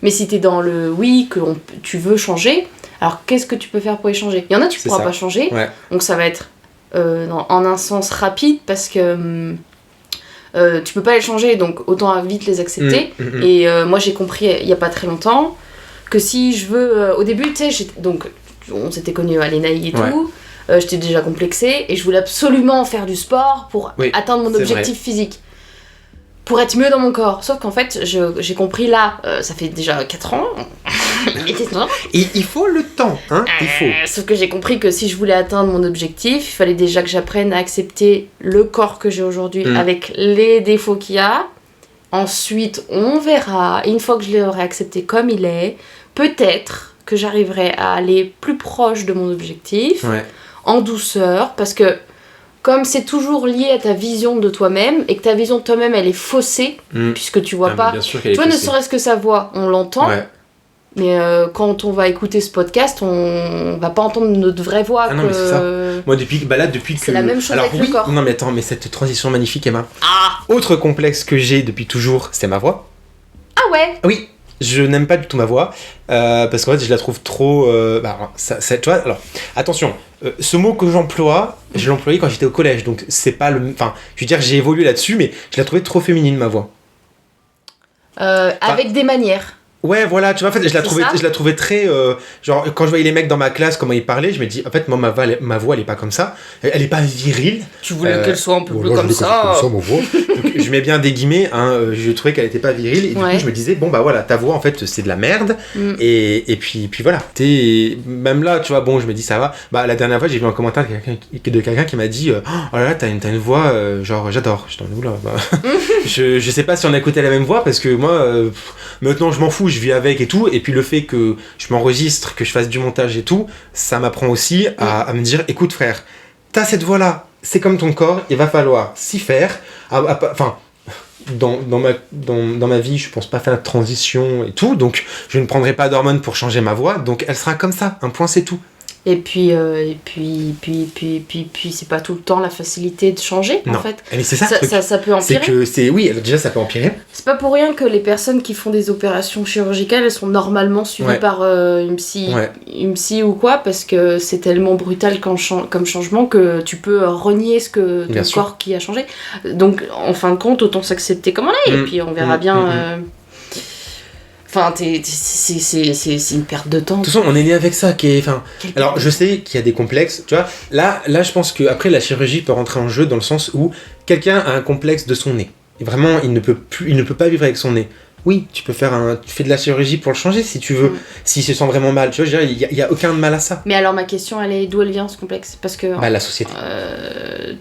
S2: Mais si t'es dans le oui, que tu veux changer, alors qu'est-ce que tu peux faire pour y changer ? Il y en a, tu pourras pas changer, donc ça va être en un sens rapide parce que tu peux pas les changer, donc autant vite les accepter. Et moi j'ai compris il y a pas très longtemps que si je veux... au début, tu sais, donc on s'était connus à l'ENAI et tout, j'étais déjà complexée et je voulais absolument faire du sport pour atteindre mon objectif physique. Pour être mieux dans mon corps. Sauf qu'en fait, j'ai compris là, ça fait déjà 4 ans.
S1: Il faut le temps, hein, il faut.
S2: Sauf que j'ai compris que si je voulais atteindre mon objectif, il fallait déjà que j'apprenne à accepter le corps que j'ai aujourd'hui avec les défauts qu'il y a. Ensuite, on verra. Une fois que je l'aurai accepté comme il est, peut-être que j'arriverai à aller plus proche de mon objectif, en douceur, parce que comme c'est toujours lié à ta vision de toi-même et que ta vision de toi-même elle est faussée puisque tu vois pas, tu vois, ne serait-ce que sa voix on l'entend, mais quand on va écouter ce podcast on va pas entendre notre vraie voix.
S1: Mais c'est ça. Moi depuis que
S2: c'est la même chose avec le corps.
S1: Non mais attends, mais cette transition magnifique, Emma. Autre complexe que j'ai depuis toujours, c'est ma voix.
S2: Ah ouais.
S1: Oui. Je n'aime pas du tout ma voix, parce qu'en fait je la trouve trop... tu vois, alors, attention, ce mot que j'emploie, je l'employais quand j'étais au collège, donc c'est pas le... Enfin, je veux dire, j'ai évolué là-dessus, mais je la trouvais trop féminine, ma voix.
S2: Avec des manières.
S1: Ouais, voilà, tu vois, en fait, je la trouvais très... genre, quand je voyais les mecs dans ma classe, comment ils parlaient, je me dis, en fait, moi, ma voix, elle est pas comme ça. Elle est pas virile.
S2: Tu voulais qu'elle soit un peu plus comme ça.
S1: Donc, je mets bien des guillemets, hein, je trouvais qu'elle était pas virile. Et du coup, je me disais, bon, voilà, ta voix, en fait, c'est de la merde. Et puis voilà. Même là, tu vois, bon, je me dis, ça va. La dernière fois, j'ai vu un commentaire de quelqu'un qui m'a dit, oh là là, t'as une voix, genre, j'adore. Je t'en ai là. Je sais pas si on a écouté la même voix, parce que moi, maintenant, je m'en fous. Je vis avec et tout, et puis le fait que je m'enregistre, que je fasse du montage et tout, ça m'apprend aussi à me dire, écoute frère, t'as cette voix là, c'est comme ton corps, il va falloir s'y faire. Enfin, dans ma vie, je pense pas faire la transition et tout, donc je ne prendrai pas d'hormones pour changer ma voix, donc elle sera comme ça, un point c'est tout.
S2: Et puis c'est pas tout le temps la facilité de changer, en fait.
S1: Mais c'est ça,
S2: ça peut empirer.
S1: Oui, déjà ça peut empirer.
S2: C'est pas pour rien que les personnes qui font des opérations chirurgicales, elles sont normalement suivies par une psy ou quoi, parce que c'est tellement brutal comme changement que tu peux renier ton corps qui a changé. Donc, en fin de compte, autant s'accepter comme on est, et puis on verra bien... Enfin, c'est une perte de temps.
S1: De toute façon, on est né avec ça. Alors, je sais qu'il y a des complexes. Tu vois, là, je pense qu'après, la chirurgie peut rentrer en jeu dans le sens où quelqu'un a un complexe de son nez. Et vraiment, il ne peut pas vivre avec son nez. Oui, tu fais de la chirurgie pour le changer si tu veux, s'il se sent vraiment mal. Tu vois, je dirais, il y a aucun mal à ça.
S2: Mais alors ma question, elle est d'où elle vient ce complexe ? Parce que
S1: la société.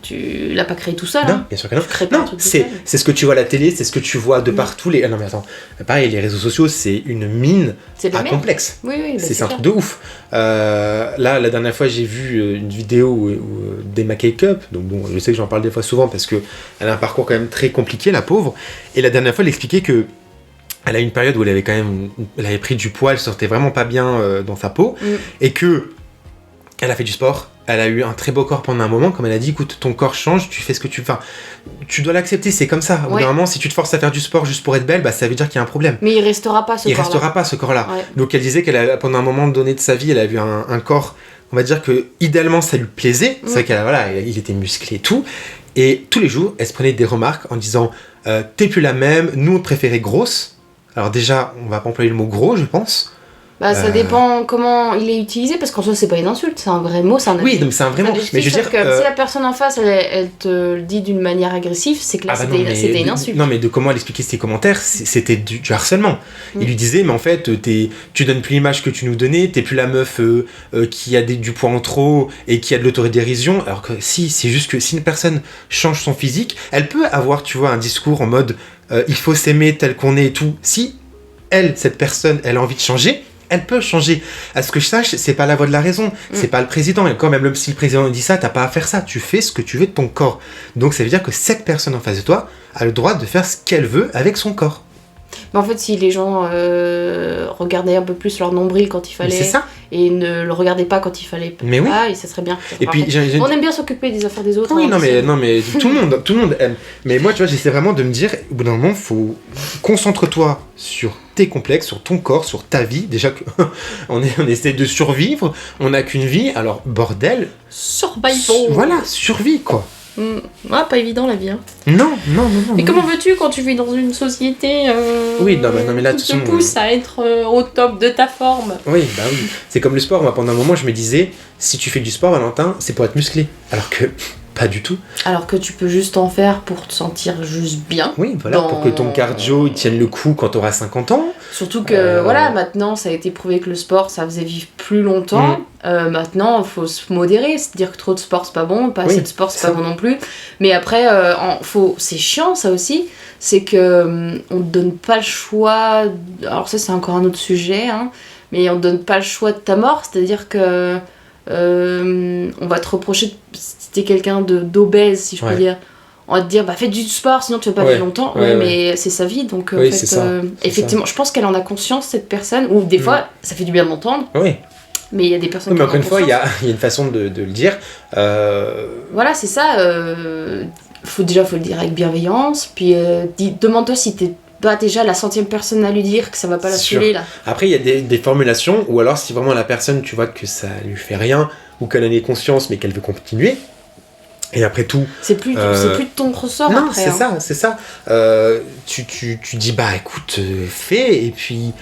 S2: Tu l'as pas créé tout seul.
S1: Non,
S2: hein.
S1: Bien sûr que non. C'est ce que tu vois à la télé, c'est ce que tu vois de partout. Non mais attends, pareil, les réseaux sociaux, c'est une mine à complexe.
S2: Oui,
S1: c'est un truc de ouf. Là, la dernière fois, j'ai vu une vidéo où d'Emma Cake-up. Donc bon, je sais que j'en parle des fois souvent parce que elle a un parcours quand même très compliqué, la pauvre. Et la dernière fois, elle expliquait que elle a eu une période où elle avait pris du poids, elle sortait vraiment pas bien dans sa peau, et que elle a fait du sport, elle a eu un très beau corps pendant un moment, comme elle a dit, écoute, ton corps change, tu fais ce que tu veux, enfin, tu dois l'accepter, c'est comme ça. Au bout d'un moment, si tu te forces à faire du sport juste pour être belle, bah ça veut dire qu'il y a un problème.
S2: Mais il restera pas ce
S1: corps-là.
S2: Ouais.
S1: Donc elle disait pendant un moment donné de sa vie, elle a vu un corps, on va dire que idéalement ça lui plaisait, c'est vrai il était musclé et tout, et tous les jours, elle se prenait des remarques en disant t'es plus la même, nous on te préférait grosse. Alors déjà, on va pas employer le mot gros, je pense.
S2: Bah ça dépend comment il est utilisé, parce qu'en soi c'est pas une insulte, c'est un vrai mot, c'est un
S1: Oui, donc c'est un vrai mot. Mais je veux dire
S2: que si la personne en face elle te le dit d'une manière agressive, c'est que là c'était une insulte.
S1: Non mais de comment elle expliquait ses commentaires, c'était du harcèlement. Il lui disait mais en fait tu donnes plus l'image que tu nous donnais, t'es plus la meuf qui a du poids en trop et qui a de l'autodérision, alors que c'est juste que si une personne change son physique, elle peut avoir, tu vois, un discours en mode il faut s'aimer tel qu'on est et tout. Si cette personne, elle a envie de changer, elle peut changer. À ce que je sache, c'est pas la voix de la raison, c'est pas le président. Et quand même si le président dit ça, t'as pas à faire ça. Tu fais ce que tu veux de ton corps. Donc ça veut dire que cette personne en face de toi a le droit de faire ce qu'elle veut avec son corps.
S2: Mais en fait, si les gens regardaient un peu plus leur nombril quand il fallait,
S1: c'est ça.
S2: Et ne le regardaient pas quand il fallait pas,
S1: mais oui.
S2: Et ça serait bien.
S1: Et puis,
S2: on aime bien s'occuper des affaires des autres.
S1: Oui, non mais tout le monde aime. Mais moi, tu vois, j'essaie vraiment de me dire, au bout d'un moment, concentre-toi sur tes complexes, sur ton corps, sur ta vie. Déjà que on essaie de survivre, on n'a qu'une vie, alors bordel.
S2: Survival.
S1: Voilà, survie quoi.
S2: Pas évident la vie. Hein.
S1: Non.
S2: Et comment veux-tu quand tu vis dans une société
S1: oui, non, mais là,
S2: qui te pousse à être au top de ta forme?
S1: Oui, bah oui. C'est comme le sport. Moi, pendant un moment, je me disais, si tu fais du sport, Valentin, c'est pour être musclé. Alors que pas du tout.
S2: Alors que tu peux juste en faire pour te sentir juste bien.
S1: Oui, voilà, pour que ton cardio il tienne le coup quand tu auras 50 ans.
S2: Surtout que, maintenant, ça a été prouvé que le sport, ça faisait vivre plus longtemps. Maintenant, il faut se modérer. C'est-à-dire que trop de sport, c'est pas bon. Pas assez de sport, c'est pas bon non plus. Mais après, c'est chiant, ça aussi. C'est que on te donne pas le choix. Alors ça, c'est encore un autre sujet. Hein, mais on te donne pas le choix de ta mort. C'est-à-dire que on va te reprocher si t'es quelqu'un d'obèse, si je peux dire. On va te dire, fais du sport, sinon tu vas pas vivre longtemps. Mais c'est sa vie, donc en fait, effectivement, je pense qu'elle en a conscience, cette personne, ou des fois, ça fait du bien de l'entendre.
S1: Oui.
S2: Mais il y a des personnes
S1: qui en ont conscience. Mais encore une fois, il y a une façon de le dire.
S2: Voilà, c'est ça. Faut le dire avec bienveillance. Puis demande-toi si t'es pas déjà la 100e personne à lui dire que ça va pas la saouler là.
S1: Après, il y a des formulations, ou alors si vraiment la personne, tu vois que ça lui fait rien, ou qu'elle en ait conscience, mais qu'elle veut continuer. Et après tout...
S2: C'est plus de ton ressort
S1: non,
S2: après.
S1: C'est ça. Tu dis, écoute, fais, et puis...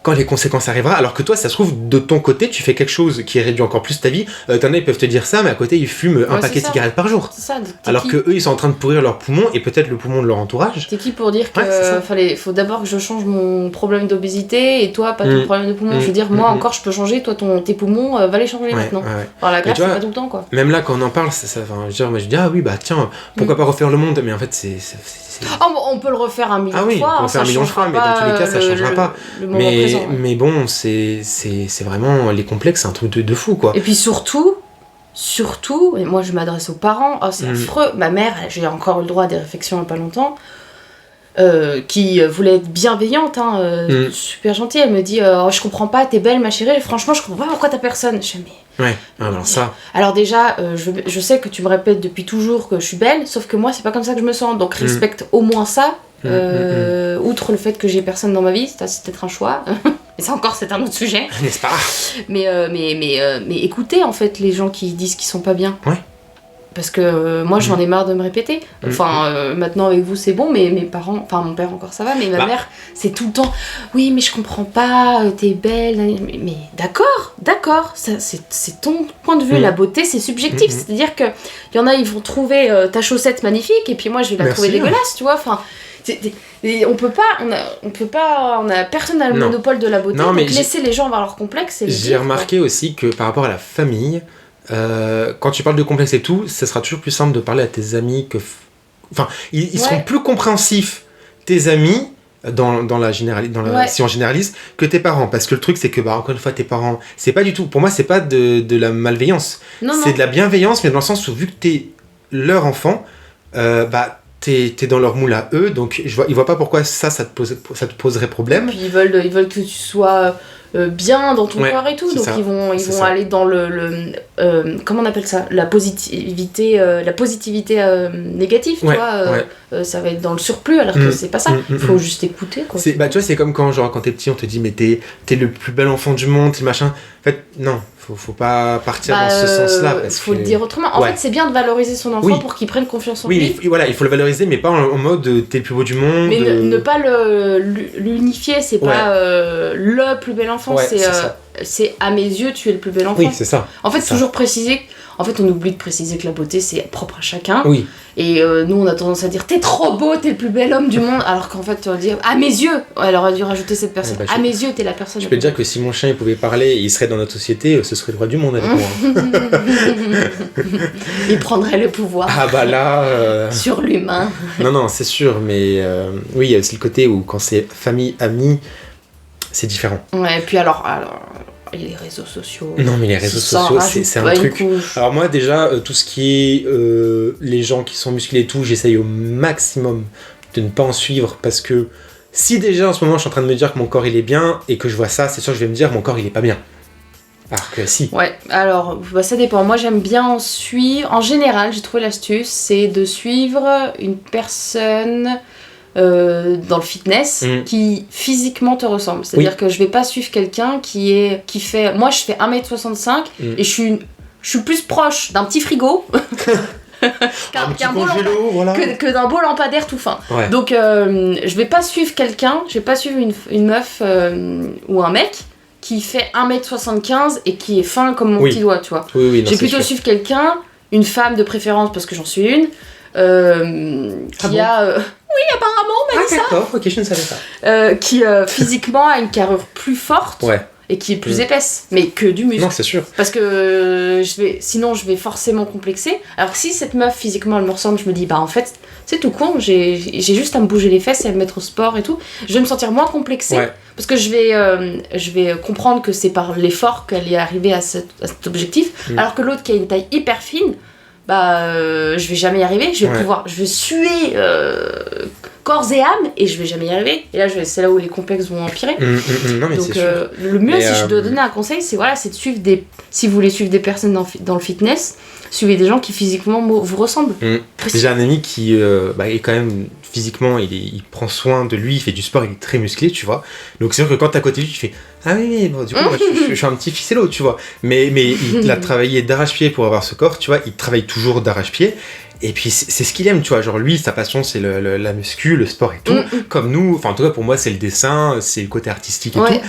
S1: quand les conséquences arriveront, alors que toi, ça se trouve, de ton côté, tu fais quelque chose qui réduit encore plus ta vie. T'en as, ils peuvent te dire ça, mais à côté, ils fument un paquet de cigarettes par jour.
S2: C'est ça.
S1: Alors que eux, ils sont en train de pourrir leurs poumons, et peut-être le poumon de leur entourage.
S2: T'es qui pour dire que faut d'abord que je change mon problème d'obésité, et toi, pas ton problème de poumon. Je veux dire, moi encore, je peux changer, toi, tes poumons, va les changer maintenant. Alors la greffe, c'est pas tout le temps, quoi.
S1: Même là, quand on en parle, je dis, ah oui, tiens, pourquoi pas refaire le monde? Mais en fait, c'est...
S2: on peut le refaire un million de fois.
S1: On peut le faire un million de fois, mais dans tous les cas, ça changera pas. Mais bon, c'est vraiment... les complexes, c'est un truc de fou, quoi.
S2: Et puis surtout, et moi je m'adresse aux parents, c'est affreux. Ma mère, j'ai encore eu le droit à des réflexions il n'y a pas longtemps, qui voulait être bienveillante, super gentille. Elle me dit, je comprends pas, t'es belle ma chérie, franchement je comprends pas pourquoi t'as personne. Je dis,
S1: alors ça...
S2: Alors déjà, je sais que tu me répètes depuis toujours que je suis belle, sauf que moi c'est pas comme ça que je me sens, donc respecte au moins ça. Outre le fait que j'ai personne dans ma vie, c'est peut-être un choix. Mais ça encore, c'est un autre sujet.
S1: N'est-ce pas?
S2: Mais écoutez en fait les gens qui disent qu'ils sont pas bien. Parce que moi j'en ai marre de me répéter. Maintenant avec vous c'est bon, mais mes parents, mon père encore ça va, mais ma mère c'est tout le temps. Oui mais je comprends pas, t'es belle. Mais d'accord, ça, c'est ton point de vue. La beauté c'est subjectif, c'est-à-dire que y en a ils vont trouver ta chaussette magnifique et puis moi je vais la trouver dégueulasse, tu vois. On a personne n'a le monopole de la beauté, donc laisser les gens avoir leur complexe.
S1: J'ai remarqué aussi que par rapport à la famille, quand tu parles de complexe et tout, ça sera toujours plus simple de parler à tes amis que... ils seront plus compréhensifs, tes amis, si on généralise, que tes parents. Parce que le truc, c'est que, encore une fois, tes parents, c'est pas du tout... Pour moi, c'est pas de la malveillance. C'est de la bienveillance, mais dans le sens où, vu que t'es leur enfant, t'es dans leur moule à eux, donc ils voient pas pourquoi ça te poserait problème.
S2: Et puis ils veulent que tu sois bien dans ton corps et tout, donc ils vont aller dans le comment on appelle ça, la positivité négative, tu vois, ça va être dans le surplus, alors que c'est pas ça, il faut juste écouter, quoi.
S1: Tu vois, c'est comme quand t'es petit, on te dit mais t'es le plus bel enfant du monde, t'es machin. En fait, non, faut pas partir dans ce sens-là.
S2: Faut le dire autrement. En fait, c'est bien de valoriser son enfant pour qu'il prenne confiance en lui.
S1: Oui, voilà, il faut le valoriser, mais pas en mode t'es le plus beau du monde.
S2: Mais ne pas l'unifier, c'est pas le plus bel enfant, c'est à mes yeux, tu es le plus bel enfant.
S1: Oui, c'est ça.
S2: En fait, toujours préciser. En fait, on oublie de préciser que la beauté, c'est propre à chacun.
S1: Oui.
S2: Et nous, on a tendance à dire t'es trop beau, t'es le plus bel homme du monde. Alors qu'en fait, on va dire à mes yeux. Elle aurait dû rajouter cette personne. À mes yeux, t'es la personne.
S1: Je peux te dire que si mon chien il pouvait parler et il serait dans notre société, ce serait le roi du monde avec moi.
S2: Il prendrait le pouvoir.
S1: Ah bah là.
S2: Sur l'humain.
S1: Non, c'est sûr, mais oui, il y a aussi le côté où quand c'est famille, amis, c'est différent.
S2: Ouais, et puis alors les réseaux sociaux.
S1: Non, mais les réseaux sociaux, c'est un truc. Alors moi déjà, tout ce qui est les gens qui sont musclés et tout, j'essaye au maximum de ne pas en suivre, parce que si déjà en ce moment je suis en train de me dire que mon corps il est bien et que je vois ça, c'est sûr que je vais me dire mon corps il est pas bien. Alors que si.
S2: Ouais, alors ça dépend. Moi j'aime bien en suivre. En général, j'ai trouvé l'astuce, c'est de suivre une personne dans le fitness qui physiquement te ressemble. C'est-à-dire que je vais pas suivre quelqu'un qui fait... Moi je fais 1m65 et je suis plus proche d'un petit frigo que d'un beau lampadaire tout fin. Ouais. Donc je vais pas suivre quelqu'un, je vais pas suivre une meuf ou un mec qui fait 1m75 et qui est fin comme mon petit doigt, tu vois.
S1: Oui, non,
S2: je vais plutôt suivre quelqu'un, une femme de préférence parce que j'en suis une, qui a... Oui, apparemment, on m'a dit ça. Ah
S1: d'accord, ok, je ne savais pas.
S2: Qui physiquement a une carrure plus forte et qui est plus épaisse, mais que du muscle.
S1: Non, c'est sûr.
S2: Parce que sinon je vais forcément complexer. Alors que si cette meuf physiquement elle me ressemble, je me dis bah en fait c'est tout con, j'ai juste à me bouger les fesses et à me mettre au sport et tout. Je vais me sentir moins complexée parce que je vais comprendre que c'est par l'effort qu'elle est arrivée à cet objectif. Alors que l'autre qui a une taille hyper fine, je vais jamais y arriver, je vais suer corps et âme et je vais jamais y arriver, et là c'est là où les complexes vont empirer.
S1: Non, mais
S2: donc le mieux, si je dois donner un conseil, c'est de suivre si vous voulez suivre des personnes dans le fitness, suivez des gens qui physiquement vous ressemblent.
S1: J'ai un ami qui est quand même physiquement, il prend soin de lui, il fait du sport, il est très musclé, tu vois, donc c'est sûr que quand t'es à côté de lui tu fais ah oui, bon, du coup moi, je suis un petit ficello, tu vois, mais il a travaillé d'arrache-pied pour avoir ce corps, tu vois, il travaille toujours d'arrache-pied. Et puis c'est ce qu'il aime, tu vois, genre lui sa passion c'est la muscu, le sport et tout, comme nous, enfin en tout cas pour moi c'est le dessin, c'est le côté artistique et tout.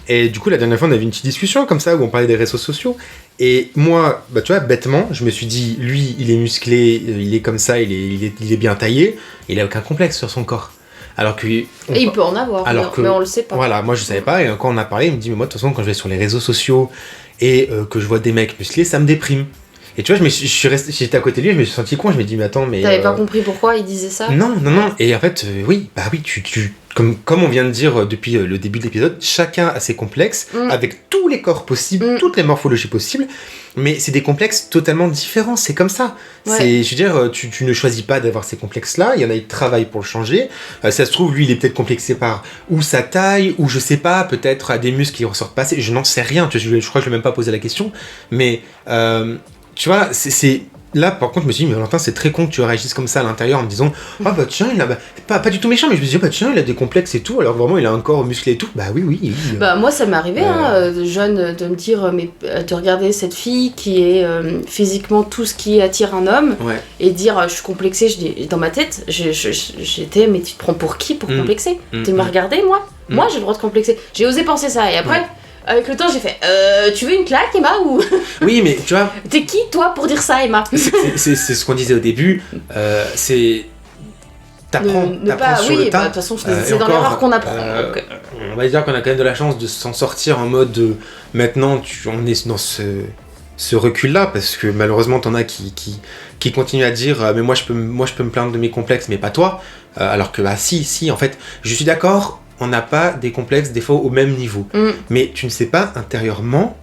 S1: Et du coup la dernière fois on avait une petite discussion comme ça où on parlait des réseaux sociaux, et moi tu vois bêtement je me suis dit lui il est musclé, il est comme ça, il est bien taillé, il a aucun complexe sur son corps. Alors que
S2: et il peut en avoir, mais on le sait pas.
S1: Voilà, moi je savais pas, et quand on a parlé il me dit mais moi de toute façon quand je vais sur les réseaux sociaux et que je vois des mecs musclés ça me déprime. Et tu vois, j'étais à côté de lui, je me suis senti con, je me dis mais attends, mais...
S2: T'avais pas compris pourquoi il disait ça ?
S1: Non, et en fait, oui, comme on vient de dire depuis le début de l'épisode, chacun a ses complexes, avec tous les corps possibles, toutes les morphologies possibles, mais c'est des complexes totalement différents, c'est comme ça. Je veux dire, tu ne choisis pas d'avoir ces complexes-là, il y en a qui travaillent pour le changer, ça se trouve, lui, il est peut-être complexé par ou sa taille, ou je sais pas, peut-être à des muscles qui ressortent pas, je n'en sais rien, je crois que je vais même pas poser la question, mais... tu vois, c'est... Là, par contre, je me suis dit, mais Valentin, c'est très con que tu réagisses comme ça à l'intérieur en me disant, ah bah tiens, il a... Pas du tout méchant, mais je me suis dit, bah tiens, il a des complexes et tout, alors vraiment, il a un corps musclé et tout. Bah oui.
S2: Bah moi, ça m'est arrivé, jeune, de me dire, mais de regarder cette fille qui est physiquement tout ce qui attire un homme, et dire, je suis complexée, dans ma tête, j'étais, mais tu te prends pour qui pour complexer ? Tu m'as regardé, moi ? Moi, j'ai le droit de complexer. J'ai osé penser ça, et après... Avec le temps, j'ai fait tu veux une claque, Emma, ou...
S1: Oui, mais tu vois...
S2: T'es qui, toi, pour dire ça, Emma ?
S1: C'est ce qu'on disait au début, c'est... T'apprends sur le tas.
S2: De toute façon, c'est dans l'erreur qu'on apprend.
S1: On va dire qu'on a quand même de la chance de s'en sortir en mode... maintenant, on est dans ce recul-là, parce que malheureusement, t'en as qui continuent à dire mais moi, je peux me plaindre de mes complexes, mais pas toi. Alors que, si, en fait, je suis d'accord... On n'a pas des complexes des fois au même niveau. Mais tu ne sais pas intérieurement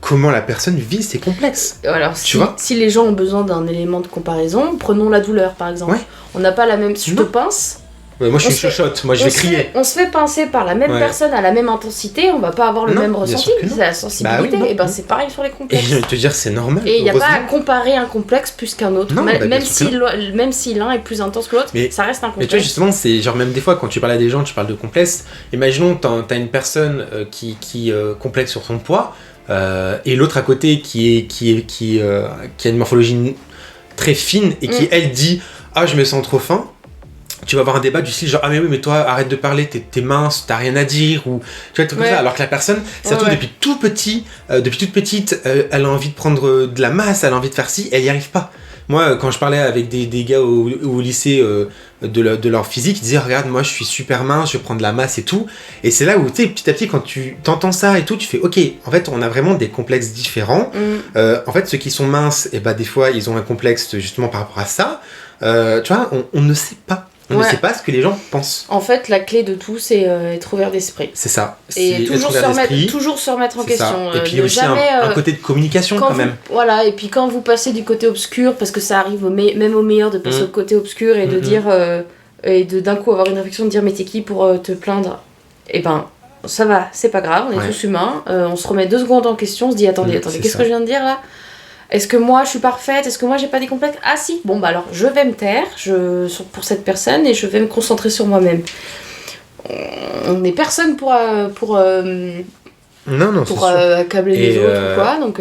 S1: comment la personne vit ses complexes.
S2: Alors, si les gens ont besoin d'un élément de comparaison, prenons la douleur par exemple. Ouais. On n'a pas la même. Si je te pince.
S1: Ouais, moi je suis chochotte, moi je vais crier.
S2: On se fait pincer par la même personne à la même intensité, on va pas avoir le même ressenti, c'est la sensibilité, et ben c'est pareil sur les complexes.
S1: Et je vais te dire, c'est normal.
S2: Et il n'y a pas à comparer un complexe plus qu'un autre, même si l'un est plus intense que l'autre, ça reste un complexe.
S1: Mais tu vois, justement, c'est genre même des fois quand tu parles à des gens, tu parles de complexes, imaginons t'as une personne qui complexe sur son poids, et l'autre à côté qui a une morphologie très fine et qui elle dit « Ah, je me sens trop faim », tu vas avoir un débat du style genre ah mais toi arrête de parler, t'es mince, t'as rien à dire, ou tu vois tout comme ça, alors que la personne ça trouve depuis toute petite elle a envie de prendre de la masse, elle a envie de faire ci, elle y arrive pas. Moi quand je parlais avec des gars au lycée de leur physique, ils disaient regarde moi je suis super mince, je prends de la masse et tout, et c'est là où tu sais petit à petit quand tu t'entends ça et tout, tu fais ok, en fait on a vraiment des complexes différents. En fait ceux qui sont minces, et des fois ils ont un complexe justement par rapport à ça, tu vois, on ne sait pas. On ne sait pas ce que les gens pensent.
S2: En fait, la clé de tout, c'est être ouvert d'esprit.
S1: C'est ça.
S2: Et toujours se remettre en question.
S1: Et puis il y a aussi un côté de communication quand même.
S2: Voilà, et puis quand vous passez du côté obscur, parce que ça arrive même au meilleur de passer au côté obscur et de dire... et d'un coup avoir une réflexion de dire mais t'es qui pour te plaindre ? Eh ben, ça va, c'est pas grave, on est tous humains. On se remet 2 secondes en question, on se dit attendez, qu'est-ce que je viens de dire là ? Est-ce que moi je suis parfaite ? Est-ce que moi j'ai pas des complexes ? Ah si, bon bah alors je vais me taire pour cette personne et je vais me concentrer sur moi-même. On n'est personne pour accabler les autres ou quoi, donc...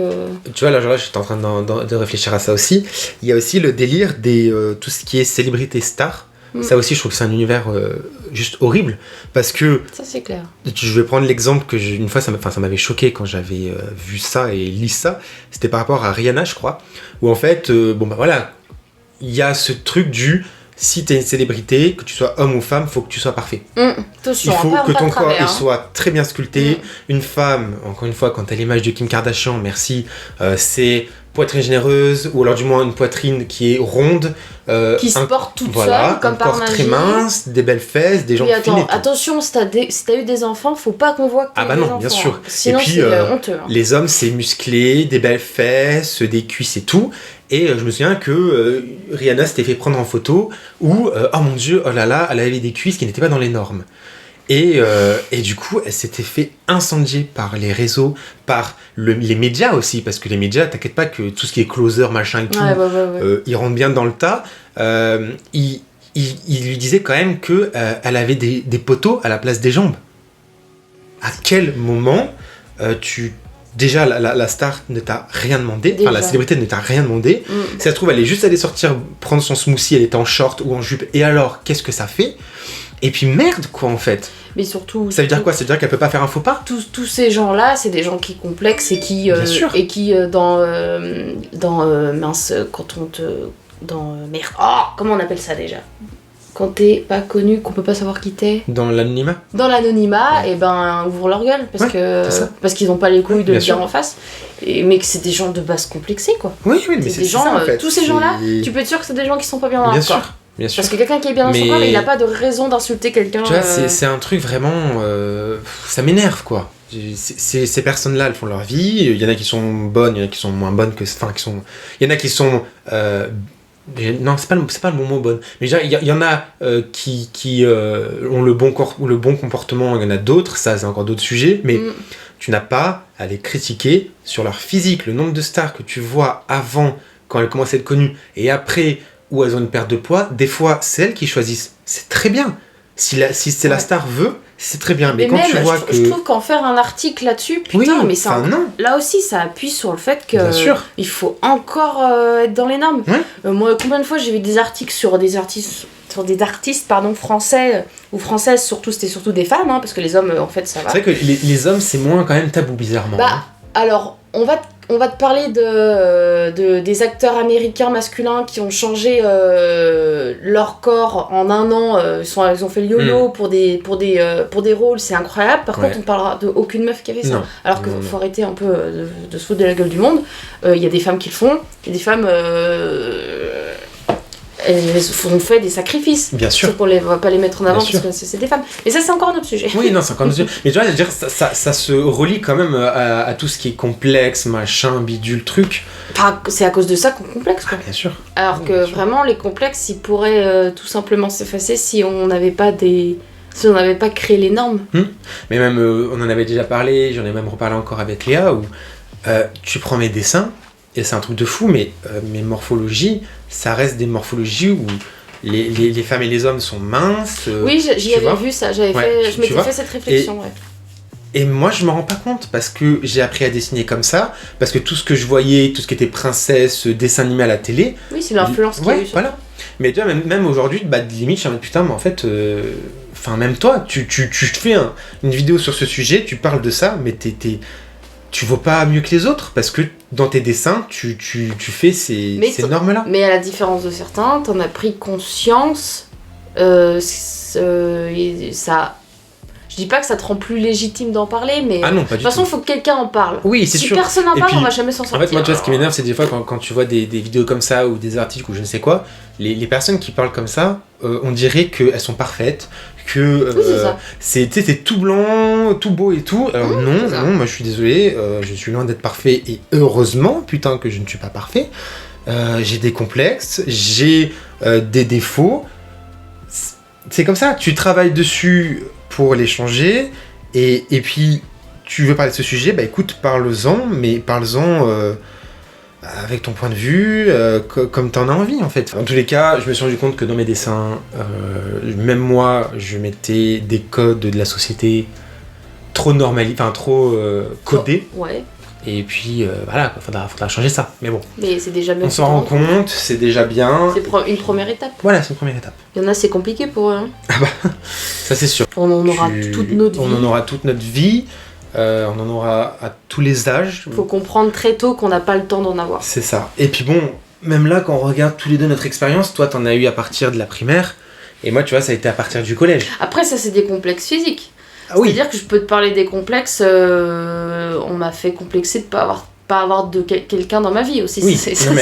S1: Tu vois, là j'étais en train de réfléchir à ça aussi. Il y a aussi le délire des tout ce qui est célébrité star. Ça aussi, je trouve que c'est un univers juste horrible, parce que...
S2: Ça, c'est clair.
S1: Je vais prendre l'exemple que une fois, ça m'avait choqué quand j'avais vu ça et lu ça. C'était par rapport à Rihanna, je crois, où en fait, il y a ce truc du... Si t'es une célébrité, que tu sois homme ou femme, faut que tu sois parfait.
S2: Attention,
S1: il faut que ton corps soit très bien sculpté. Une femme, encore une fois, quand t'as l'image de Kim Kardashian, merci, c'est... poitrine généreuse, ou alors du moins une poitrine qui est ronde,
S2: qui se porte toute seule, comme par magie.
S1: Un corps très mince, des belles fesses, des jambes fines.
S2: Attention, si t'as eu des enfants, faut pas qu'on voit que t'as eu des enfants.
S1: Bien sûr.
S2: Sinon,
S1: et puis,
S2: c'est honteux.
S1: Les hommes, c'est musclé, des belles fesses, des cuisses et tout. Et je me souviens que Rihanna s'était fait prendre en photo où, oh mon dieu, oh là là, elle avait des cuisses qui n'étaient pas dans les normes. Et du coup, elle s'était fait incendier par les réseaux, par les médias aussi, parce que les médias, t'inquiète pas que tout ce qui est closer, machin et tout, ils rentrent bien dans le tas. Ils lui disaient quand même qu'elle avait des poteaux à la place des jambes. À quel moment déjà la star ne t'a rien demandé, enfin la célébrité ne t'a rien demandé. Si ça se trouve, elle est juste allée sortir prendre son smoothie, elle était en short ou en jupe, et alors, qu'est-ce que ça fait ? Et puis merde quoi en fait.
S2: Mais surtout...
S1: Ça veut dire quoi ? Ça veut dire qu'elle peut pas faire un faux pas ?
S2: Tous ces gens-là, c'est des gens qui complexent et qui... merde. Oh, comment on appelle ça déjà ? Quand t'es pas connu, qu'on peut pas savoir qui t'es.
S1: Dans l'anonymat ?
S2: Dans l'anonymat, et ouvrent leur gueule, parce qu'ils ont pas les couilles de le dire en face. Mais que c'est des gens de base complexés quoi.
S1: Oui, mais c'est
S2: gens,
S1: ça en fait.
S2: Tous ces gens-là, tu peux être sûr que c'est des gens qui sont pas bien dans leur corps.
S1: Bien sûr.
S2: Parce que quelqu'un qui est bien dans son corps, il n'a pas de raison d'insulter quelqu'un.
S1: Tu vois, c'est un truc vraiment... ça m'énerve, quoi. Ces personnes-là, elles font leur vie. Il y en a qui sont bonnes, il y en a qui sont moins bonnes que... Enfin, il y en a qui sont... non, c'est pas le bon mot bonne. Mais il y en a qui ont le bon comportement, il y en a d'autres, ça c'est encore d'autres sujets. Mais tu n'as pas à les critiquer sur leur physique. Le nombre de stars que tu vois avant, quand elles commencent à être connues, et après... où elles ont une perte de poids, des fois c'est elles qui choisissent, c'est très bien. Si la star veut, c'est très bien. Mais quand tu vois que...
S2: Je trouve qu'en faire un article là-dessus, putain, mais ça... Là aussi, ça appuie sur le fait que... il faut encore être dans les normes. Moi, combien de fois j'ai vu des articles sur des artistes français ou françaises, c'était surtout des femmes, parce que les hommes, en fait, ça va.
S1: C'est vrai que les hommes, c'est moins quand même tabou, bizarrement.
S2: Alors, on va te parler des acteurs américains masculins qui ont changé leur corps en un an. Ils ont fait le yo-yo pour des rôles, c'est incroyable. Par contre, on parlera d'aucune meuf qui avait ça. Alors qu'il faut arrêter un peu de se foutre de la gueule du monde. Il y a des femmes qui le font. Il y a des femmes... elles ont fait des sacrifices.
S1: Bien sûr.
S2: C'est qu'on ne va pas les mettre en avant parce que c'est des femmes. Mais ça, c'est encore un autre sujet.
S1: Oui, non, c'est encore un autre sujet. Mais tu vois, dire, ça se relie quand même à tout ce qui est complexe, machin, bidule, truc.
S2: Enfin, c'est à cause de ça qu'on complexe, quoi.
S1: Bien sûr.
S2: Alors
S1: oui,
S2: que
S1: bien sûr.
S2: Vraiment, les complexes, ils pourraient tout simplement s'effacer si on n'avait pas créé les normes.
S1: Mais même, on en avait déjà parlé, j'en ai même reparlé encore avec Léa, où tu prends mes dessins, et c'est un truc de fou, mais mes morphologies, ça reste des morphologies où les femmes et les hommes sont minces.
S2: Oui, j'y avais vu ça, je m'étais fait cette réflexion.
S1: Et moi, je me rends pas compte, parce que j'ai appris à dessiner comme ça, parce que tout ce que je voyais, tout ce qui était princesse, dessin animé à la télé...
S2: Oui, c'est l'influence qu'il y a eu.
S1: Voilà. Mais tu vois, même aujourd'hui, limite, je suis en mode, putain, mais en fait... Enfin, même toi, tu fais une vidéo sur ce sujet, tu parles de ça, mais tu vaux pas mieux que les autres, parce que dans tes dessins, tu fais ces normes-là.
S2: Mais à la différence de certains, t'en as pris conscience, ça... Je dis pas que ça te rend plus légitime d'en parler, mais
S1: ah non, pas
S2: de toute façon, il faut que quelqu'un en parle.
S1: Oui, c'est sûr.
S2: Si personne n'en parle,
S1: puis,
S2: on va jamais s'en sortir.
S1: En fait, moi, tu vois, ce qui m'énerve, c'est des fois quand tu vois des vidéos comme ça, ou des articles, ou je ne sais quoi, les personnes qui parlent comme ça, on dirait qu'elles sont parfaites, que c'est tout blanc, tout beau et tout. Alors non, moi je suis désolé, je suis loin d'être parfait, et heureusement, putain, que je ne suis pas parfait. J'ai des complexes, j'ai des défauts. C'est comme ça, tu travailles dessus pour les changer, et puis tu veux parler de ce sujet, bah écoute, parle-en, mais parle-en avec ton point de vue, comme t'en as envie en fait. En tous les cas, je me suis rendu compte que dans mes dessins, même moi, je mettais des codes de la société trop trop codés.
S2: Ouais.
S1: Et puis voilà, faudra changer ça. Mais bon.
S2: Mais c'est déjà bien.
S1: On s'en rend compte, c'est déjà bien.
S2: C'est une première étape.
S1: Voilà, c'est une première étape.
S2: Il y en a, c'est compliqué pour eux. Hein.
S1: Ah bah, ça c'est sûr.
S2: On en aura toute notre vie.
S1: On en aura toute notre vie. On en aura à tous les âges.
S2: Faut comprendre très tôt qu'on n'a pas le temps d'en avoir.
S1: C'est ça. Et puis bon, même là, quand on regarde tous les deux notre expérience, toi t'en as eu à partir de la primaire, et moi, tu vois, ça a été à partir du collège.
S2: Après, ça, c'est des complexes physiques.
S1: Ah oui.
S2: C'est-à-dire que je peux te parler des complexes, on m'a fait complexer de pas avoir de quelqu'un dans ma vie aussi.
S1: Oui, non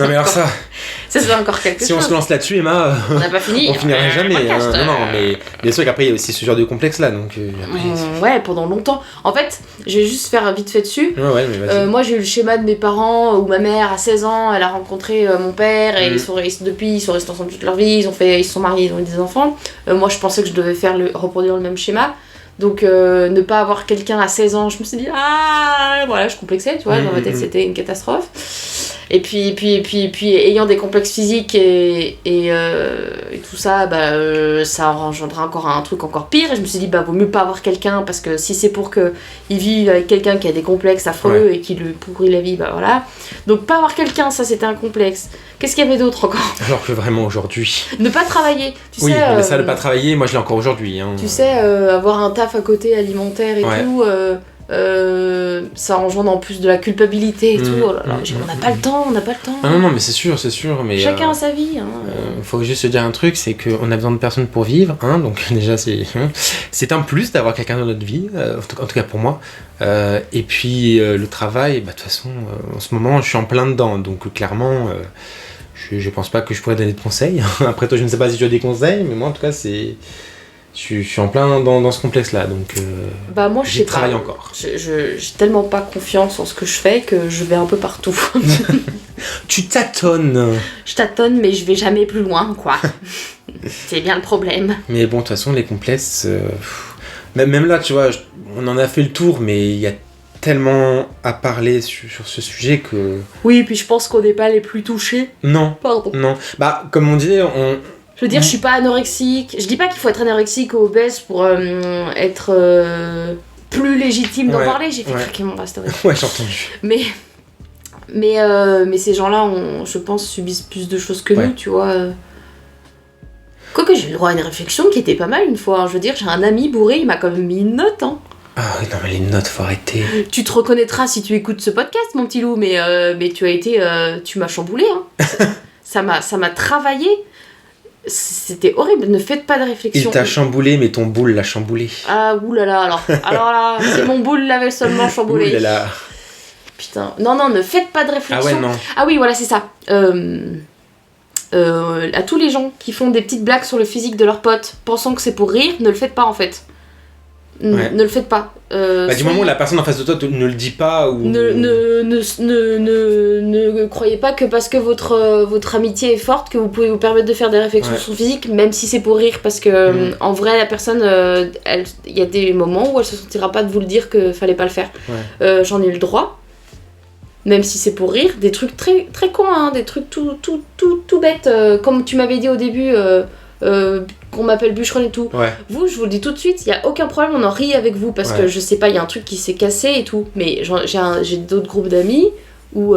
S1: mais alors ça...
S2: Ça, c'est encore quelque chose.
S1: Si on se lance là-dessus, Emma,
S2: on n'a pas fini.
S1: On finirait jamais. Non, mais bien sûr qu'après, il y a aussi ce genre de complexe-là. Donc,
S2: ouais, pendant longtemps. En fait, je vais juste faire vite fait dessus.
S1: Ouais, mais vas-y.
S2: Moi, j'ai eu le schéma de mes parents, où ma mère, à 16 ans, elle a rencontré mon père, et depuis, ils sont restés ensemble toute leur vie, ils se sont mariés, ils ont eu des enfants. Moi, je pensais que je devais reproduire le même schéma. Donc ne pas avoir quelqu'un à 16 ans, je me suis dit voilà, je complexais, tu vois, dans ma tête c'était une catastrophe. Et puis ayant des complexes physiques et tout ça, ça engendrait encore un truc encore pire, et je me suis dit vaut mieux pas avoir quelqu'un, parce que si c'est pour qu'il vive avec quelqu'un qui a des complexes affreux et qui lui pourrit la vie, voilà. Donc pas avoir quelqu'un, ça c'était un complexe. Qu'est-ce qu'il y avait d'autre encore ? Alors
S1: que vraiment aujourd'hui...
S2: Ne pas travailler, tu sais...
S1: Oui, mais ça, ne pas travailler, moi je l'ai encore aujourd'hui. Hein.
S2: Tu sais, avoir un taf à côté alimentaire et tout, ça engendre en plus de la culpabilité et tout. Oh là là, on n'a pas le temps.
S1: Ah non, mais c'est sûr. Mais,
S2: chacun a sa vie.
S1: Faut juste se dire un truc, c'est qu'on a besoin de personnes pour vivre. Donc déjà, c'est un plus d'avoir quelqu'un dans notre vie, en tout cas pour moi. Et puis le travail, de toute façon, en ce moment, je suis en plein dedans. Donc clairement... Je pense pas que je pourrais donner de conseils. Après toi, je ne sais pas si tu as des conseils, mais moi en tout cas, je suis en plein dans ce complexe-là, donc
S2: moi, je
S1: travaille encore.
S2: J'ai tellement pas confiance en ce que je fais que je vais un peu partout.
S1: Tu tâtonnes.
S2: Je tâtonne, mais je vais jamais plus loin, quoi. C'est bien le problème.
S1: Mais bon, de toute façon, les complexes... Même là, tu vois, on en a fait le tour, mais il y a tellement à parler sur ce sujet que...
S2: Oui, puis je pense qu'on n'est pas les plus touchés.
S1: Non.
S2: Pardon.
S1: Non. Comme on dit,
S2: Je veux dire, je suis pas anorexique. Je dis pas qu'il faut être anorexique ou obèse pour être plus légitime d'en parler. J'ai fait craquer mon restaurant.
S1: Ouais, j'ai entendu.
S2: Mais ces gens-là, je pense, subissent plus de choses que nous, tu vois. Quoique j'ai eu le droit à une réflexion qui était pas mal une fois. Je veux dire, j'ai un ami bourré, il m'a quand même mis une note.
S1: Ah oui, non mais les notes, faut arrêter.
S2: Tu te reconnaîtras si tu écoutes ce podcast, mon petit loup, mais tu m'as chamboulé. Ça m'a travaillé. C'était horrible, ne faites pas de réflexion.
S1: Il t'a chamboulé, mais ton boule l'a chamboulé.
S2: Ah, oulala, alors là, c'est mon boule l'avait seulement chamboulé.
S1: Oulala.
S2: Putain, non, ne faites pas de réflexion.
S1: Ah ouais, non.
S2: Ah oui, voilà, c'est ça. à tous les gens qui font des petites blagues sur le physique de leurs potes, pensant que c'est pour rire, ne le faites pas en fait. Ne le faites pas.
S1: Du moment où la personne en face de toi ne le dit pas ou...
S2: Ne croyez pas que parce que votre amitié est forte que vous pouvez vous permettre de faire des réflexions sur son physique, même si c'est pour rire, parce que en vrai la personne, il y a des moments où elle se sentira pas de vous le dire que fallait pas le faire. J'en ai eu le droit, même si c'est pour rire, des trucs très, très cons, hein, des trucs tout bêtes, comme tu m'avais dit au début... qu'on m'appelle bûcheronne et tout. Vous, je vous le dis tout de suite, il y a aucun problème, on en rit avec vous parce que je sais pas, il y a un truc qui s'est cassé et tout. Mais j'ai d'autres groupes d'amis où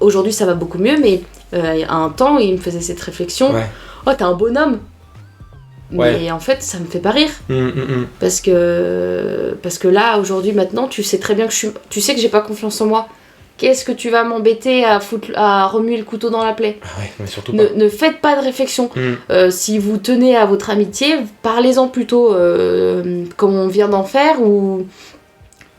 S2: aujourd'hui ça va beaucoup mieux, mais à un temps ils me faisaient cette réflexion. Oh, t'es un bonhomme. Mais en fait, ça me fait pas rire. Parce que là, aujourd'hui, maintenant, tu sais très bien que tu sais que j'ai pas confiance en moi. Qu'est-ce que tu vas m'embêter à remuer le couteau dans la plaie ?
S1: Mais surtout pas.
S2: Ne faites pas de réflexion. Si vous tenez à votre amitié, parlez-en plutôt comme on vient d'en faire ou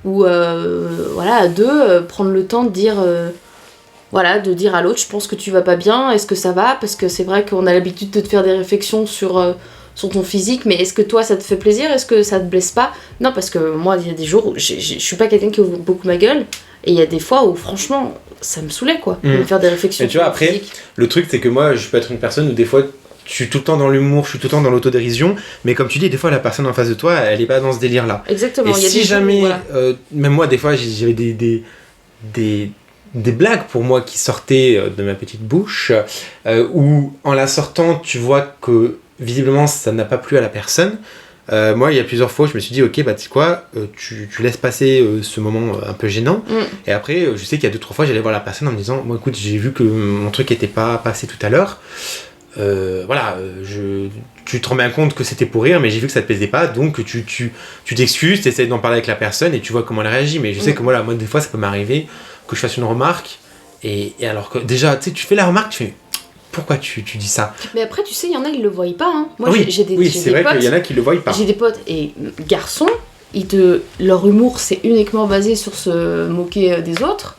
S2: voilà, à deux, prendre le temps de dire de dire à l'autre, je pense que tu vas pas bien, est-ce que ça va ? Parce que c'est vrai qu'on a l'habitude de te faire des réflexions sur ton physique, mais est-ce que toi ça te fait plaisir ? Est-ce que ça te blesse pas ? Non, parce que moi, il y a des jours où je suis pas quelqu'un qui ouvre beaucoup ma gueule. Et il y a des fois où, franchement, ça me saoulait, quoi, de me faire des réflexions.
S1: Et tu vois, après, physique. Le truc, c'est que moi, je peux être une personne où des fois, je suis tout le temps dans l'humour, je suis tout le temps dans l'autodérision, mais comme tu dis, des fois, la personne en face de toi, elle est pas dans ce délire-là.
S2: Exactement.
S1: Et si jamais, même moi, des fois, j'avais des blagues pour moi qui sortaient de ma petite bouche, où, en la sortant, tu vois que, visiblement, ça n'a pas plu à la personne. Moi, il y a plusieurs fois, je me suis dit, ok, tu sais quoi, tu laisses passer ce moment un peu gênant. Et après, je sais qu'il y a 2-3 fois, j'allais voir la personne en me disant, moi, écoute, j'ai vu que mon truc n'était pas passé tout à l'heure. Tu te rends bien compte que c'était pour rire, mais j'ai vu que ça te plaisait pas, donc tu t'excuses, tu essaies d'en parler avec la personne et tu vois comment elle réagit. Mais je sais que moi, des fois, ça peut m'arriver que je fasse une remarque, et alors que déjà, tu sais, tu fais la remarque, tu fais. Pourquoi tu dis ça ?
S2: Mais après, tu sais, il y en a, ils le voient pas. Hein. Moi, j'ai des
S1: c'est vrai qu'il y en a qui le voient pas.
S2: J'ai des potes et garçons, leur humour, c'est uniquement basé sur se moquer des autres.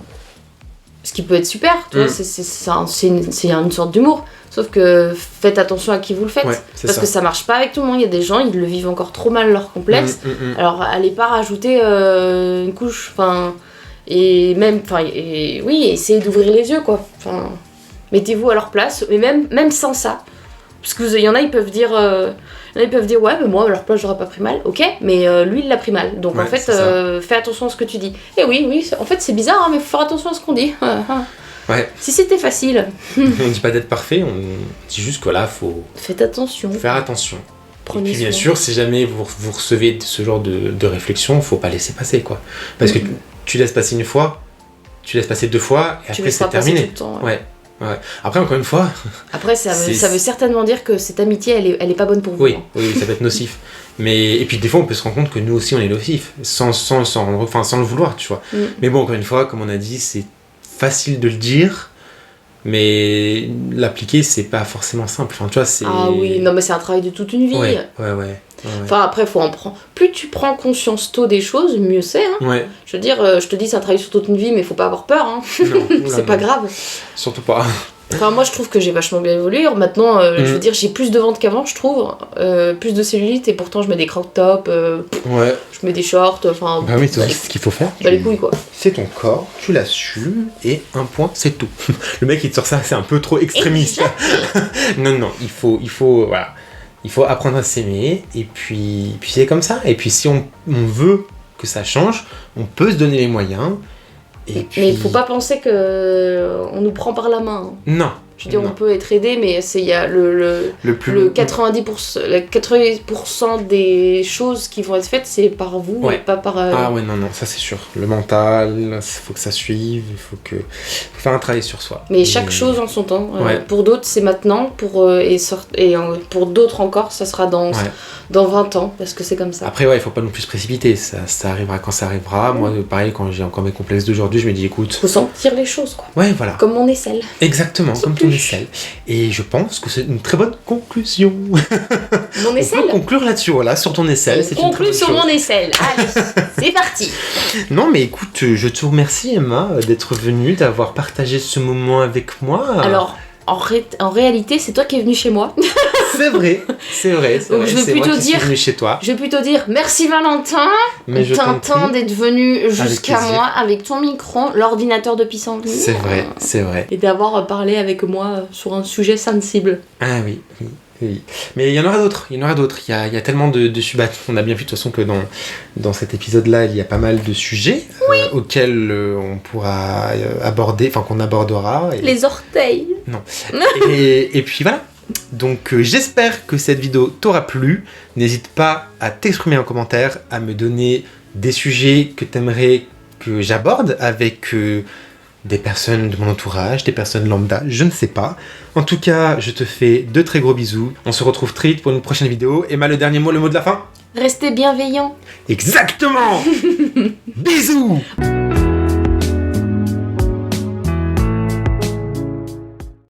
S2: Ce qui peut être super, tu vois, c'est une sorte d'humour. Sauf que faites attention à qui vous le faites. Parce que ça marche pas avec tout le monde. Il y a des gens, ils le vivent encore trop mal leur complexe. Alors, allez pas rajouter une couche. Et même, essayez d'ouvrir les yeux, quoi. Mettez-vous à leur place, mais même sans ça. Parce que il y en a, ils peuvent dire ouais, mais moi, à leur place, j'aurais pas pris mal. Ok, mais lui, il l'a pris mal. Donc en fait, fais attention à ce que tu dis. Et oui, en fait, c'est bizarre, hein, mais faut faire attention à ce qu'on dit. Si c'était facile.
S1: On dit pas d'être parfait, on dit juste que voilà, faut...
S2: Faites attention.
S1: Faire attention.
S2: Prenez
S1: et puis bien sûr, si jamais vous recevez ce genre de réflexion, faut pas laisser passer, quoi. Parce que tu laisses passer une fois, tu laisses passer 2 fois, et après c'est terminé.
S2: Tout le temps,
S1: ouais. Après, encore une fois...
S2: Après, ça veut certainement dire que cette amitié, elle est pas bonne pour vous.
S1: Oui, ça peut être nocif. Et puis des fois, on peut se rendre compte que nous aussi, on est nocif, sans le vouloir, tu vois. Mais bon, encore une fois, comme on a dit, c'est facile de le dire, mais l'appliquer, c'est pas forcément simple. Tu vois, c'est...
S2: Ah oui, non, mais c'est un travail de toute une vie.
S1: Ouais.
S2: Enfin, après, faut en prendre. Plus tu prends conscience tôt des choses, mieux c'est. Hein. Je veux dire, je te dis, c'est un travail sur toute une vie, mais faut pas avoir peur. Hein. Non, c'est pas grave.
S1: Surtout pas.
S2: Enfin, moi, je trouve que j'ai vachement bien évolué. Maintenant, je veux dire, j'ai plus de ventre qu'avant, je trouve. Plus de cellulite, et pourtant, je mets des crop tops. Je mets des shorts. Enfin,
S1: bah oui, c'est ce qu'il faut faire.
S2: Bah, les couilles, quoi.
S1: C'est ton corps, tu l'assumes, et un point, c'est tout. Le mec, il te sort ça, c'est un peu trop extrémiste. Non, il faut voilà. Il faut apprendre à s'aimer, et puis c'est comme ça. Et puis si on veut que ça change, on peut se donner les moyens.
S2: Mais il faut pas penser qu'on nous prend par la main.
S1: Non.
S2: Je veux dire, on peut être aidé, mais il y a le 80% des choses qui vont être faites, c'est par vous et pas par...
S1: Ah ouais, non, ça c'est sûr. Le mental, il faut que ça suive, il faut faire un travail sur soi.
S2: Mais chaque chose en son temps. Pour d'autres, c'est maintenant, et pour d'autres encore, ça sera dans 20 ans, parce que c'est comme ça.
S1: Après, il faut pas non plus se précipiter, ça arrivera quand ça arrivera. Moi, pareil, quand j'ai encore mes complexes d'aujourd'hui, je me dis, écoute...
S2: Faut sentir les choses, quoi.
S1: Ouais, voilà.
S2: Comme mon aisselle.
S1: Exactement, comme ton aisselle. Et je pense que c'est une très bonne conclusion.
S2: Mon aisselle.
S1: On peut conclure là-dessus, voilà, sur ton aisselle.
S2: On conclut sur mon aisselle. Allez, c'est parti.
S1: Non, mais écoute, je te remercie, Emma, d'être venue, d'avoir partagé ce moment avec moi.
S2: Alors, en réalité, c'est toi qui es venu chez moi.
S1: C'est vrai.
S2: Donc,
S1: c'est moi qui suis venu chez toi.
S2: Je vais plutôt dire merci Valentin, Tintin d'être venu jusqu'à moi avec ton micro, l'ordinateur de Pissenlit.
S1: C'est vrai.
S2: Et d'avoir parlé avec moi sur un sujet sensible.
S1: Ah oui. Mais il y en aura d'autres. Il y a tellement de sujets. On a bien vu de toute façon que dans cet épisode-là, il y a pas mal de sujets auxquels on pourra aborder, enfin qu'on abordera.
S2: Les orteils.
S1: Non. et puis voilà. Donc j'espère que cette vidéo t'aura plu. N'hésite pas à t'exprimer en commentaire, à me donner des sujets que t'aimerais que j'aborde avec des personnes de mon entourage, des personnes lambda, je ne sais pas. En tout cas, je te fais de très gros bisous. On se retrouve très vite pour une prochaine vidéo. Emma, le dernier mot, le mot de la fin ?
S2: Restez bienveillants.
S1: Exactement. Bisous.